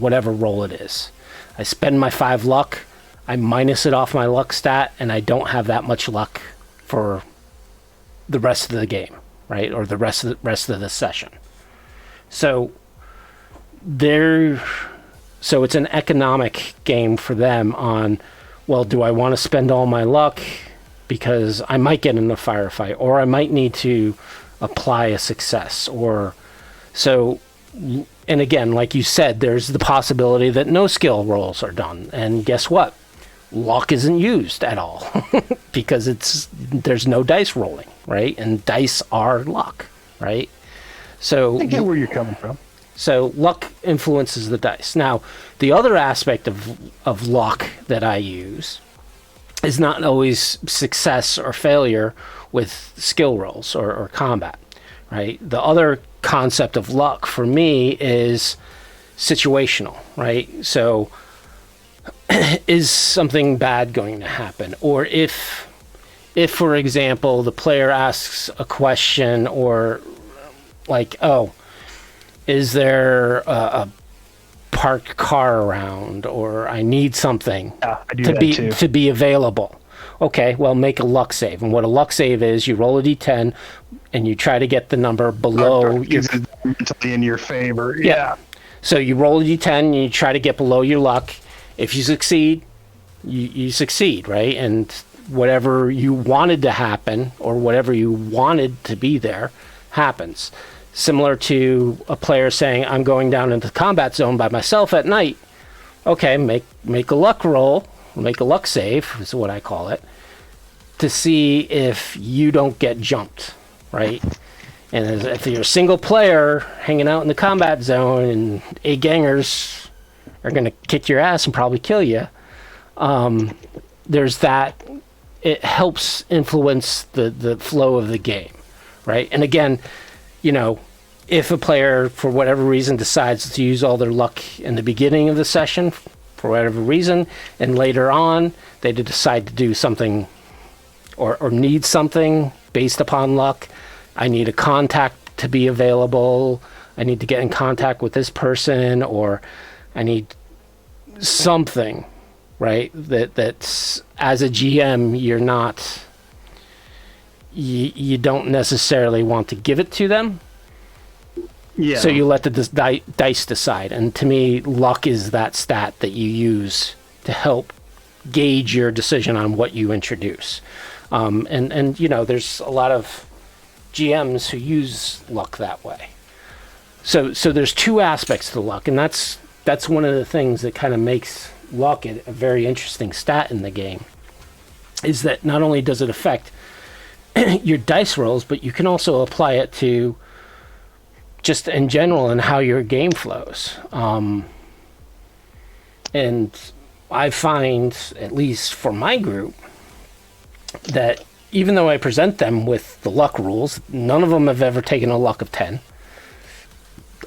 whatever roll it is. I spend my 5 luck, I minus it off my luck stat, and I don't have that much luck for the rest of the game, right? Or the rest of the session. So it's an economic game for them on, well, do I want to spend all my luck because I might get in a firefight, or I might need to apply a success, or so. And again, like you said, there's the possibility that no skill rolls are done, and guess what? Luck isn't used at all because there's no dice rolling, right? And dice are luck, right? So I get where you're coming from. So luck influences the dice. Now, the other aspect of luck that I use is not always success or failure with skill rolls or combat, right? The other concept of luck for me is situational, right? So is something bad going to happen? Or if for example, the player asks a question, or like, oh, is there a parked car around, or I need something to be available. Okay, well, make a luck save. And what a luck save is, you roll a d10 and you try to get the number below your... mentally in your favor. Yeah. So you roll a d10 and you try to get below your luck. If you succeed, you succeed, right? And whatever you wanted to happen, or whatever you wanted to be there, happens. Similar to a player saying, I'm going down into the combat zone by myself at night. Okay, make a luck roll, make a luck save, is what I call it, to see if you don't get jumped, right? And if you're a single player hanging out in the combat zone and 8 gangers are going to kick your ass and probably kill you, there's that. It helps influence the flow of the game, right? And again, you know, if a player, for whatever reason, decides to use all their luck in the beginning of the session, for whatever reason, and later on they decide to do something or need something based upon luck, I need a contact to be available, I need to get in contact with this person, or I need something, right? That's, as a GM, you're not... You don't necessarily want to give it to them. Yeah. So you let the dice decide. And to me, luck is that stat that you use to help gauge your decision on what you introduce. And you know, there's a lot of GMs who use luck that way. So there's 2 aspects to luck, and that's one of the things that kind of makes luck a very interesting stat in the game, is that not only does it affect your dice rolls, but you can also apply it to just in general and how your game flows. And I find, at least for my group, that even though I present them with the luck rules, none of them have ever taken a luck of 10.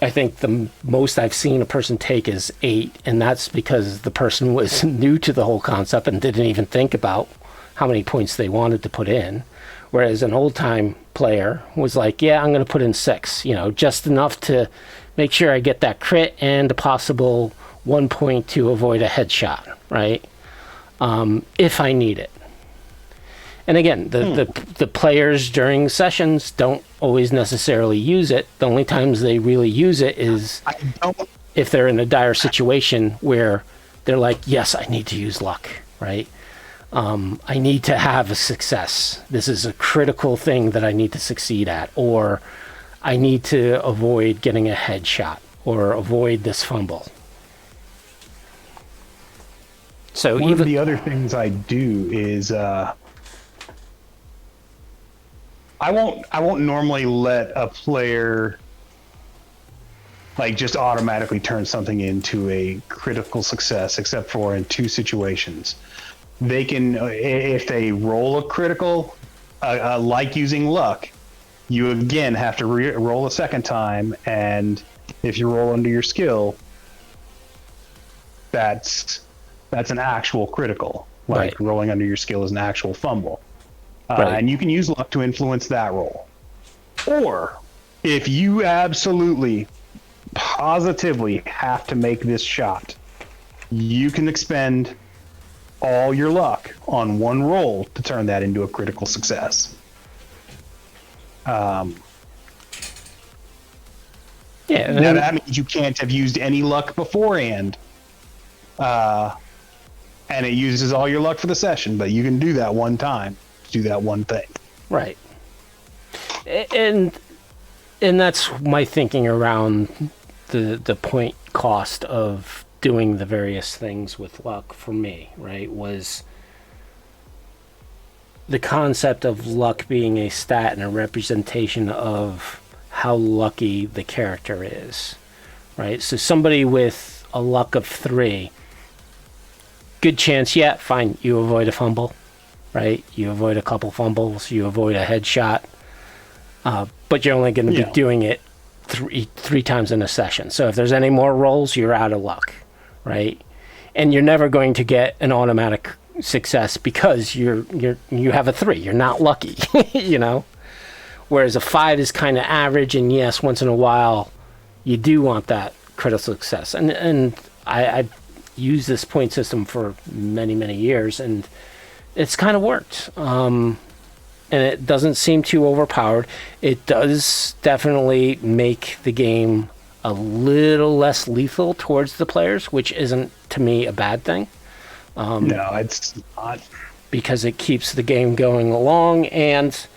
I think the most I've seen a person take is 8, and that's because the person was new to the whole concept and didn't even think about how many points they wanted to put in. Whereas an old-time player was like, yeah, I'm going to put in 6, you know, just enough to make sure I get that crit and a possible 1 point to avoid a headshot, right? If I need it. And again, the players during sessions don't always necessarily use it. The only times they really use it is if they're in a dire situation where they're like, yes, I need to use luck, right? I need to have a success. This is a critical thing that I need to succeed at, or I need to avoid getting a headshot or avoid this fumble. So one of the other things I do is I won't normally let a player like just automatically turn something into a critical success, except for in two situations. They can, if they roll a critical, like using luck, you again have to roll a second time, and if you roll under your skill, that's an actual critical. Like Right. rolling under your skill is an actual fumble, Right. and you can use luck to influence that roll. Or if you absolutely, positively have to make this shot, you can expend all your luck on one roll to turn that into a critical success. Yeah. Now that means you can't have used any luck beforehand, and it uses all your luck for the session. But you can do that one time, do that one thing. Right. And that's my thinking around the point cost of doing the various things with luck for me, right? Was the concept of luck being a stat and a representation of how lucky the character is, right? So somebody with a luck of 3, good chance, yeah, fine, you avoid a fumble, right? You avoid a couple fumbles, you avoid a headshot, but you're only going to be doing it three times in a session. So if there's any more rolls, you're out of luck, right? And you're never going to get an automatic success because you have a 3. You're not lucky, you know. Whereas a 5 is kind of average, and yes, once in a while, you do want that critical success. And I've used this point system for many years, and it's kind of worked. And it doesn't seem too overpowered. It does definitely make the game a little less lethal towards the players, which isn't, to me, a bad thing. No, it's not. Because it keeps the game going along, and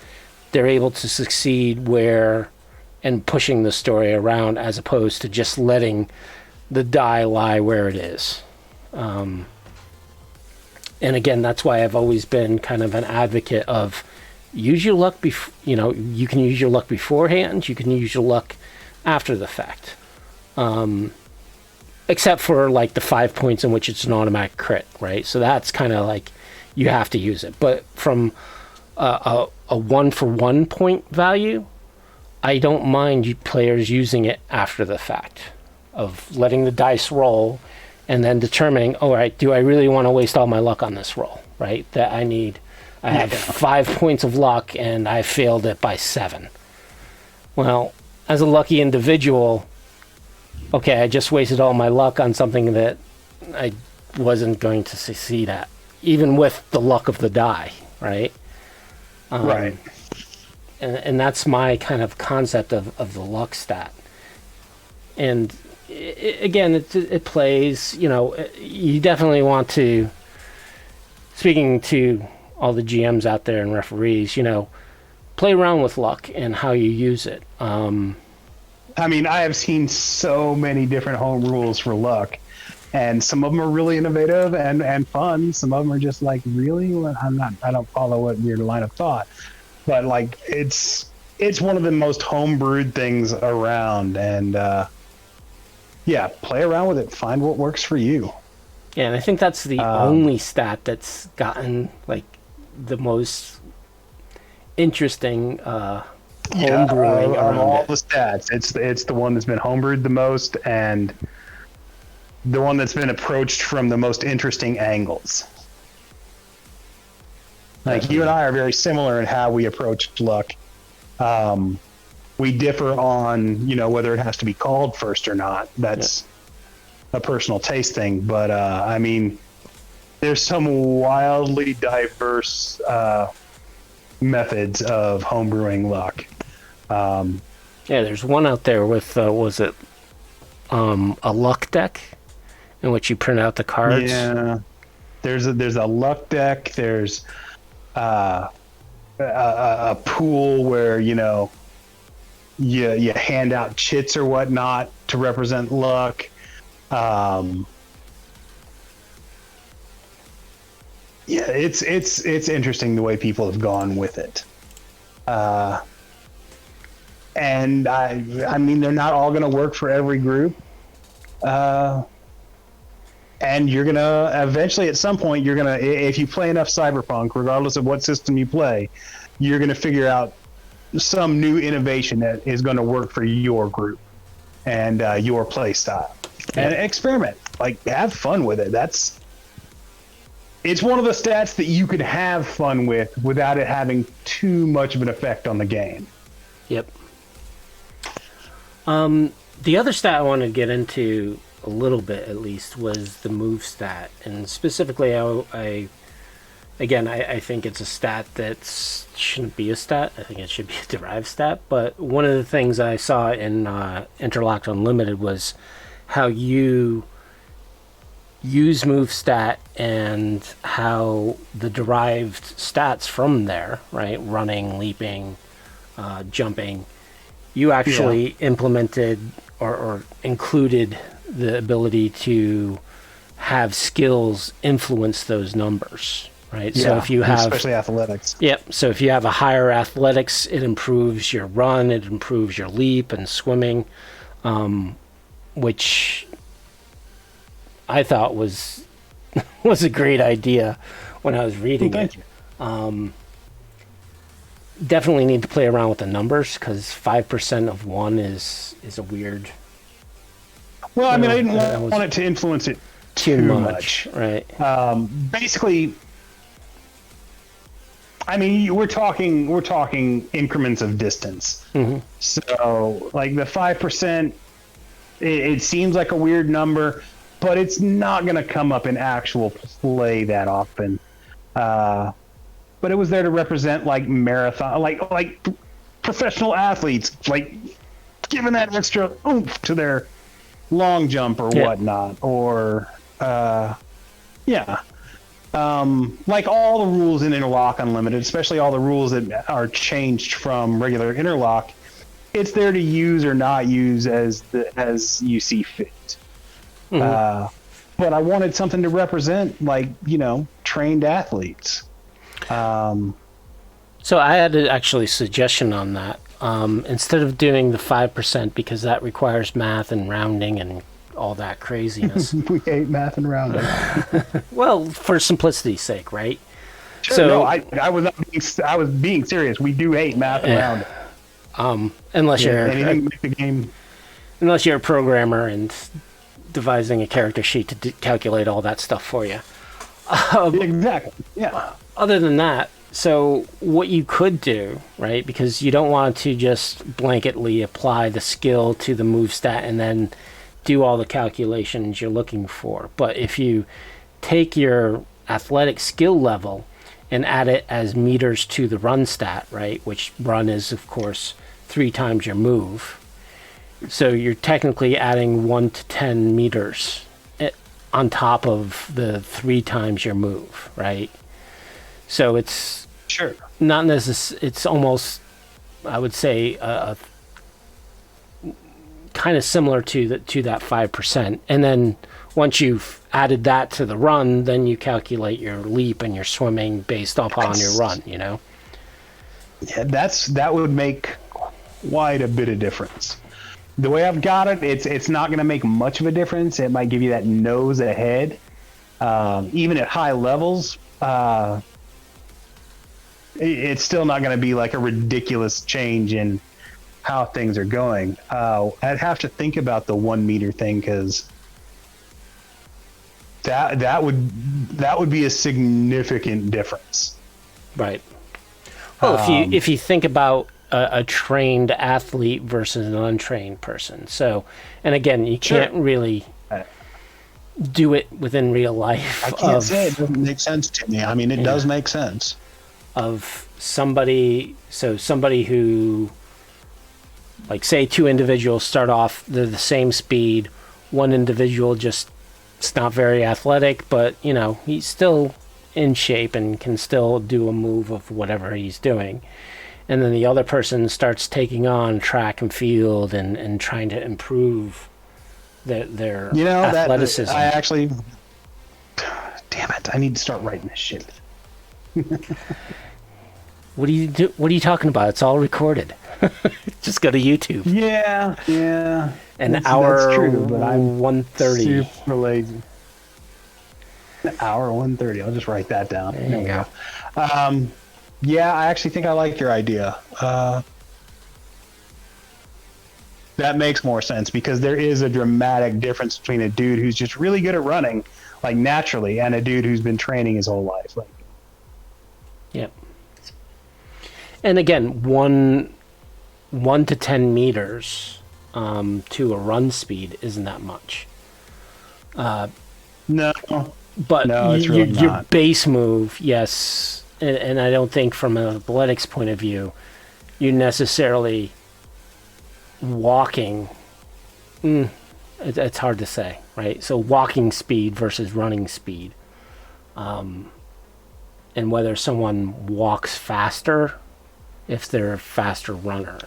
they're able to succeed and pushing the story around, as opposed to just letting the die lie where it is. And again, that's why I've always been kind of an advocate of use your luck. You can use your luck beforehand. You can use your luck after the fact. Except for like the 5 points in which it's an automatic crit, right? So that's kind of like you have to use it. But from a 1-for-1 point value, I don't mind you players using it after the fact, of letting the dice roll and then determining, all right, do I really want to waste all my luck on this roll, right? That I have 5 points of luck and I failed it by 7. Well, as a lucky individual, okay, I just wasted all my luck on something that I wasn't going to succeed at, even with the luck of the die, right? Right. And that's my kind of concept of the luck stat. And again, it plays, you definitely want to, speaking to all the GMs out there and referees, play around with luck and how you use it. I mean, I have seen so many different home rules for luck, and some of them are really innovative and fun. Some of them are just like, really? Well, I don't follow your line of thought. But like, it's one of the most homebrewed things around, and yeah, play around with it. Find what works for you. Yeah, and I think that's the only stat that's gotten like the most interesting homebrewing of around all it. the stats. It's the one that's been homebrewed the most, and the one that's been approached from the most interesting angles. Like, you and I are very similar in how we approach luck. We differ on, whether it has to be called first or not. That's a personal taste thing. But, I mean, there's some wildly diverse methods of homebrewing luck. Yeah, there's one out there with, was it a luck deck in which you print out the cards? Yeah. There's a luck deck. There's a pool where you hand out chits or whatnot to represent luck. Yeah, it's interesting the way people have gone with it. And I mean, they're not all going to work for every group. And you're going to eventually, at some point, you're going to, if you play enough Cyberpunk, regardless of what system you play, you're going to figure out some new innovation that is going to work for your group and your play style. And experiment, like, have fun with it. It's one of the stats that you could have fun with without it having too much of an effect on the game. Yep. The other stat I wanted to get into a little bit, at least, was the move stat, and specifically, I think it's a stat that shouldn't be a stat. I think it should be a derived stat. But one of the things I saw in Interlocked Unlimited was how you use move stat and how the derived stats from there, right? Running, leaping, jumping. You actually implemented or included the ability to have skills influence those numbers, right? Yeah, so if you have, especially athletics. Yep. So if you have a higher athletics, it improves your run, it improves your leap and swimming, which I thought was a great idea when I was reading Thank it. you. Definitely need to play around with the numbers, because 5% of one is a weird. Well, I mean, I didn't want it to influence it too much. Right? Basically, I mean, we're talking increments of distance. Mm-hmm. So, like, the 5%, it seems like a weird number, but it's not going to come up in actual play that often. But it was there to represent, like, marathon, like professional athletes, like giving that extra oomph to their long jump or whatnot, or like all the rules in Interlock Unlimited, especially all the rules that are changed from regular Interlock, it's there to use or not use as you see fit. Mm-hmm. But I wanted something to represent, like, trained athletes. So I had actually a suggestion on that. Instead of doing the 5%, because that requires math and rounding and all that craziness. We hate math and rounding. Well, for simplicity's sake, right? Sure, so no, I was being serious. We do hate math and rounding. Unless you're anything to make the game. Unless you're a programmer and devising a character sheet to calculate all that stuff for you. Exactly. Yeah. Other than that, so what you could do, right, because you don't want to just blanketly apply the skill to the move stat and then do all the calculations you're looking for. But if you take your athletic skill level and add it as meters to the run stat, right, which run is, of course, 3 times your move. So you're technically adding 1 to 10 meters on top of the 3 times your move, right? So it's not necessarily. It's almost, I would say, kind of similar to that 5%. And then once you've added that to the run, then you calculate your leap and your swimming based upon your run. Yeah, that would make quite a bit of difference. The way I've got it, it's not going to make much of a difference. It might give you that nose ahead, even at high levels. It's still not going to be like a ridiculous change in how things are going. I'd have to think about the 1 meter thing, because that would be a significant difference. Right. Well, if you think about a trained athlete versus an untrained person, so, and again, you can't really do it within real life. I can't say it doesn't make sense to me. I mean, it does make sense. Of somebody who, like, say 2 individuals start off, they're the same speed. One individual just, it's not very athletic, but, he's still in shape and can still do a move of whatever he's doing. And then the other person starts taking on track and field and trying to improve their athleticism. I actually, damn it, I need to start writing this shit. What do you do? What are you talking about? It's all recorded. Just go to YouTube. Yeah. An hour That's true, but I'm 1:30. super lazy. An hour 1:30. I'll just write that down. There you go. Yeah, I actually think I like your idea. That makes more sense because there is a dramatic difference between a dude who's just really good at running, like naturally, and a dude who's been training his whole life. Like, Yep. And again, 1 to 10 meters to a run speed isn't that much. no, But it's really your not. base move, yes, and I don't think from an athletics point of view, you necessarily walking. It's hard to say, right? So walking speed versus running speed, and whether someone walks faster if they're a faster runner.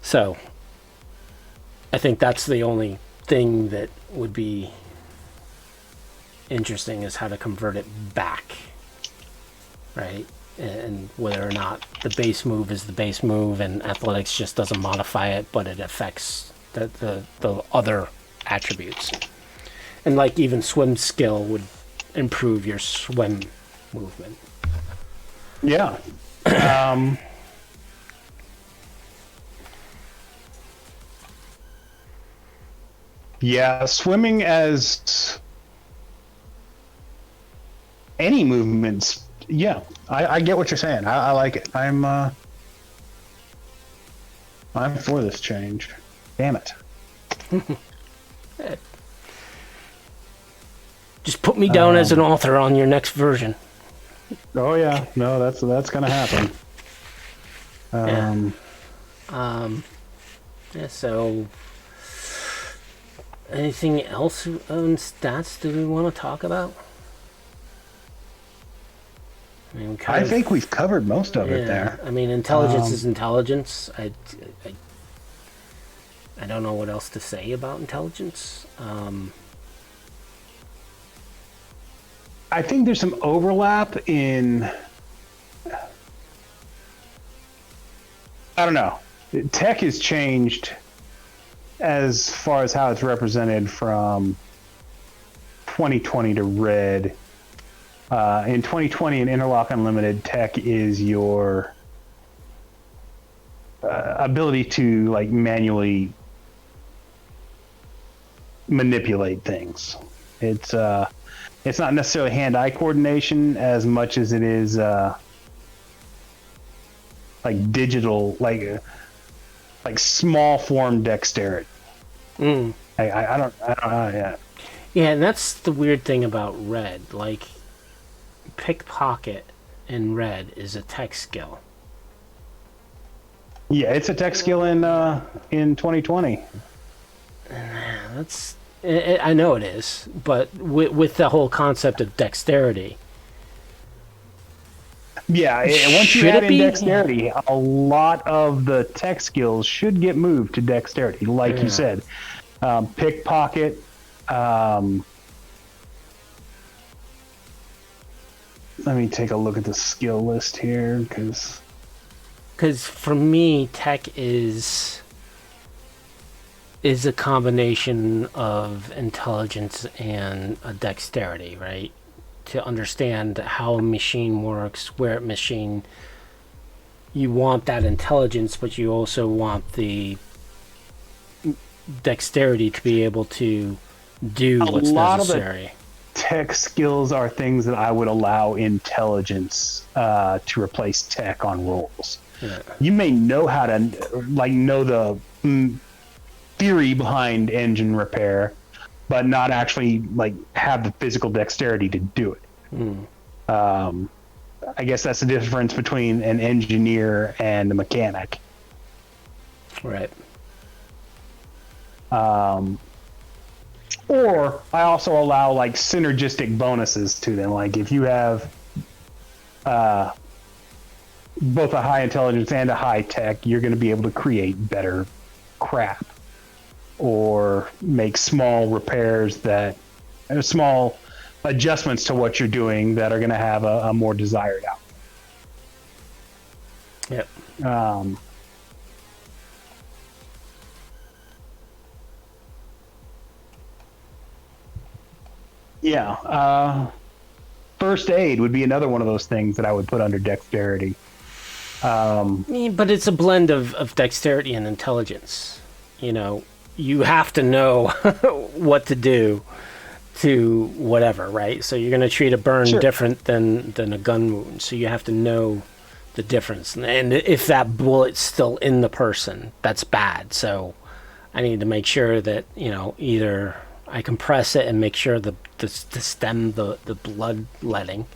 So I think that's the only thing that would be interesting is how to convert it back, right? And whether or not the base move is the base move and athletics just doesn't modify it, but it affects the other attributes. And like even swim skill would improve your swim movement. Yeah. Yeah, swimming as any movements. Yeah, I get what you're saying. I like it. I'm for this change. Damn it. Just put me down as an author on your next version. Oh yeah, no, that's gonna happen. Yeah, so anything else on stats do we want to talk about? I mean, I think we've covered most of it there. I mean, intelligence is intelligence. I don't know what else to say about intelligence. I think there's some overlap in. I don't know. Tech has changed as far as how it's represented from 2020 to Red. In 2020, in Interlock Unlimited, tech is your ability to like manually manipulate things. It's not necessarily hand-eye coordination as much as it is like digital, like small form dexterity. I don't yeah. Yeah, and that's the weird thing about Red. Like, pickpocket in Red is a tech skill. Yeah, it's a tech skill in 2020. That's I know it is, but with the whole concept of dexterity. Yeah, once you Should add it in be? dexterity, a lot of the tech skills should get moved to dexterity, like Yeah. you said. Pickpocket. Let me take a look at the skill list here, because For me, tech is a combination of intelligence and a dexterity, right? To understand how a machine works, where a machine, you want that intelligence, but you also want the dexterity to be able to do what's necessary. Tech skills are things that I would allow intelligence to replace tech on rolls. Yeah. You may know how to know the theory behind engine repair, but not actually have the physical dexterity to do it. I guess that's the difference between an engineer and a mechanic. Right. Or I also allow synergistic bonuses to them. Like if you have both a high intelligence and a high tech, you're going to be able to create better crap or make small repairs small adjustments to what you're doing that are going to have a more desired outcome. Um, yeah. First aid would be another one of those things that I would put under dexterity. But it's a blend of dexterity and intelligence. You know, you have to know what to do to whatever, right? So you're going to treat a burn Sure. different than a gun wound. So you have to know the difference. And if that bullet's still in the person, that's bad. So I need to make sure that, you know, either I compress it and make sure to stem the blood letting.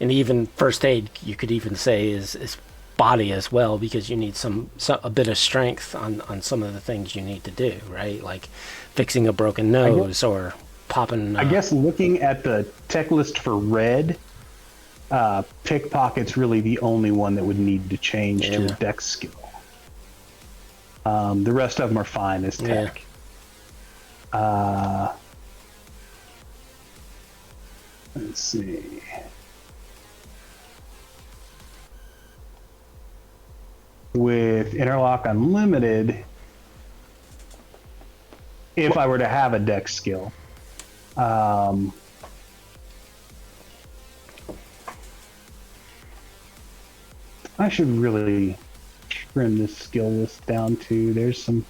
And even first aid, you could even say is body as well, because you need a bit of strength on some of the things you need to do, right? Like fixing a broken nose or popping. I guess looking at the tech list for red, pickpocket's really the only one that would need to change to a dex skill. The rest of them are fine as tech. Let's see. With Interlock Unlimited, if I were to have a dex skill, I should really trim this skill list down to there's some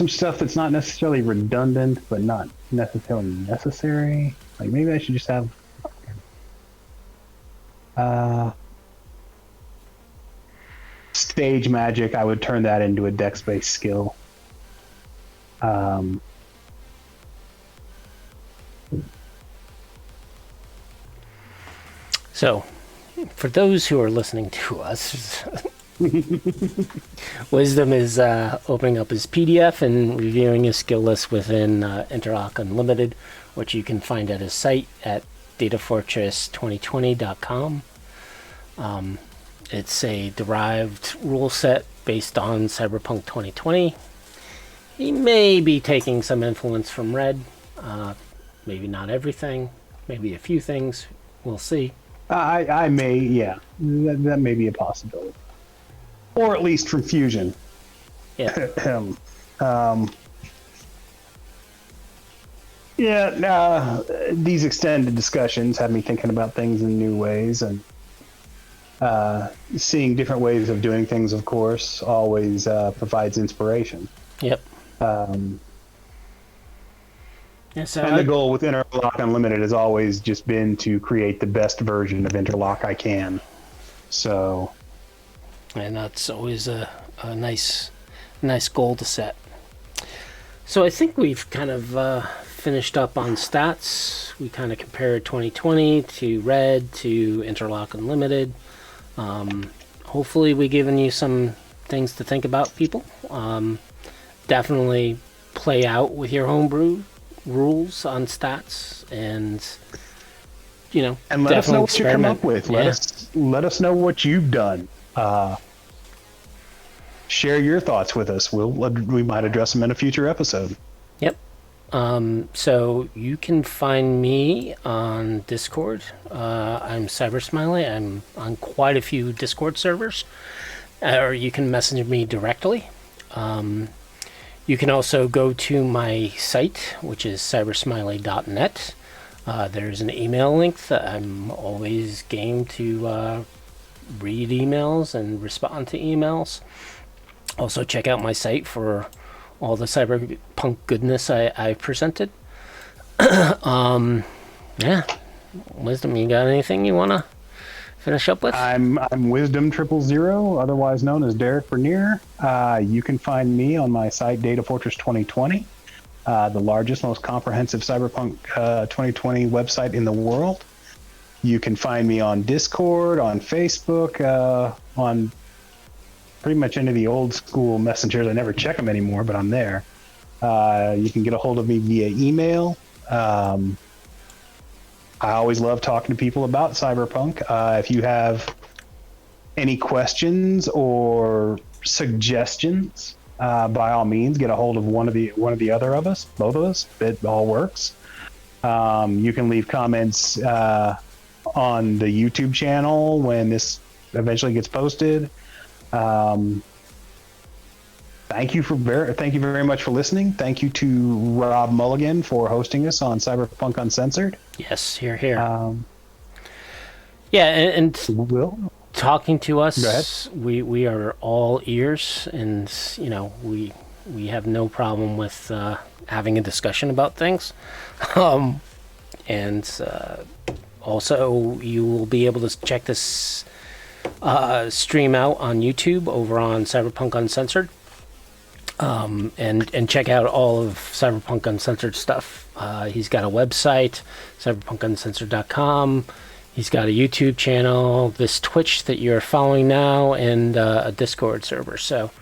stuff that's not necessarily redundant, but not necessarily necessary. Like maybe I should just have stage magic. I would turn that into a dex-based skill. So, for those who are listening to us, Wisdom is opening up his PDF and reviewing his skill list within Interlock Unlimited, which you can find at his site at Datafortress2020.com. It's a derived rule set based on Cyberpunk 2020. He may be taking some influence from Red. Maybe not everything. Maybe a few things. We'll see. I may, yeah. That may be a possibility. Or at least from Fusion. Yeah. These extended discussions have me thinking about things in new ways, and seeing different ways of doing things, of course, always provides inspiration. Yep. And the goal with Interlock Unlimited has always just been to create the best version of Interlock I can. So, and that's always a nice goal to set. So I think we've kind of finished up on stats. We kind of compared 2020 to Red to Interlock Unlimited. Hopefully we've given you some things to think about, people. Definitely play out with your homebrew rules on stats, and and let us know what you come up with. Let us know what you've done. Share your thoughts with us. We might address them in a future episode. Yep. So you can find me on Discord. I'm Cybersmily. I'm on quite a few Discord servers, or you can message me directly. You can also go to my site, which is cybersmily.net. There's an email link that I'm always game to read emails and respond to emails. Also, check out my site for all the cyberpunk goodness I presented. Yeah. Wisdom, you got anything you want to finish up with? I'm Wisdom000, otherwise known as Derek Bernier. You can find me on my site, Datafortress2020, the largest, most comprehensive Cyberpunk 2020 website in the world. You can find me on Discord, on Facebook, on pretty much any of the old school messengers. I never check them anymore, but I'm there. You can get a hold of me via email. I always love talking to people about Cyberpunk. If you have any questions or suggestions, by all means, get a hold of one of the other of us, both of us. It all works. You can leave comments on the YouTube channel when this eventually gets posted. Thank you very much for listening. Thank you to Rob Mulligan for hosting us on Cyberpunk Uncensored. Yes, here. Yeah, and Will, talking to go ahead. us, we are all ears, and we have no problem with having a discussion about things. And also, you will be able to check this stream out on YouTube over on Cyberpunk Uncensored. And check out all of Cyberpunk Uncensored stuff. He's got a website, cyberpunkuncensored.com. He's got a YouTube channel, this Twitch that you're following now, and a Discord server. So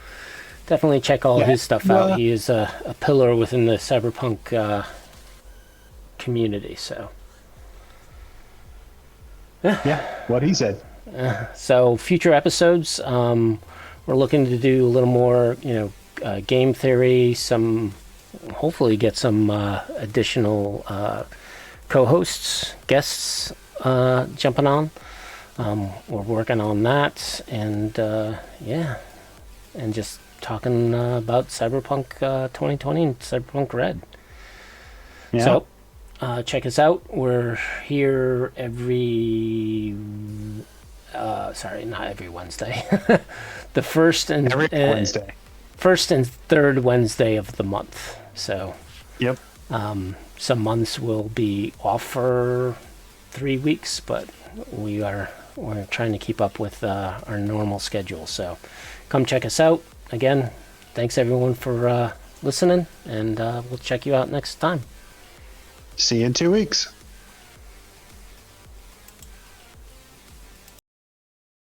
definitely check all his stuff out. He is a pillar within the Cyberpunk community. So yeah, what he said. So future episodes, we're looking to do a little more, game theory, hopefully get some additional co-hosts, guests jumping on. We're working on that, and and just talking about Cyberpunk 2020 and Cyberpunk Red. Yeah. So check us out. We're here not every Wednesday. The first and Wednesday. First and third Wednesday of the month. So Yep. some months will be off for 3 weeks, but we're trying to keep up with our normal schedule. So come check us out. Again, thanks everyone for listening, and we'll check you out next time. See you in 2 weeks.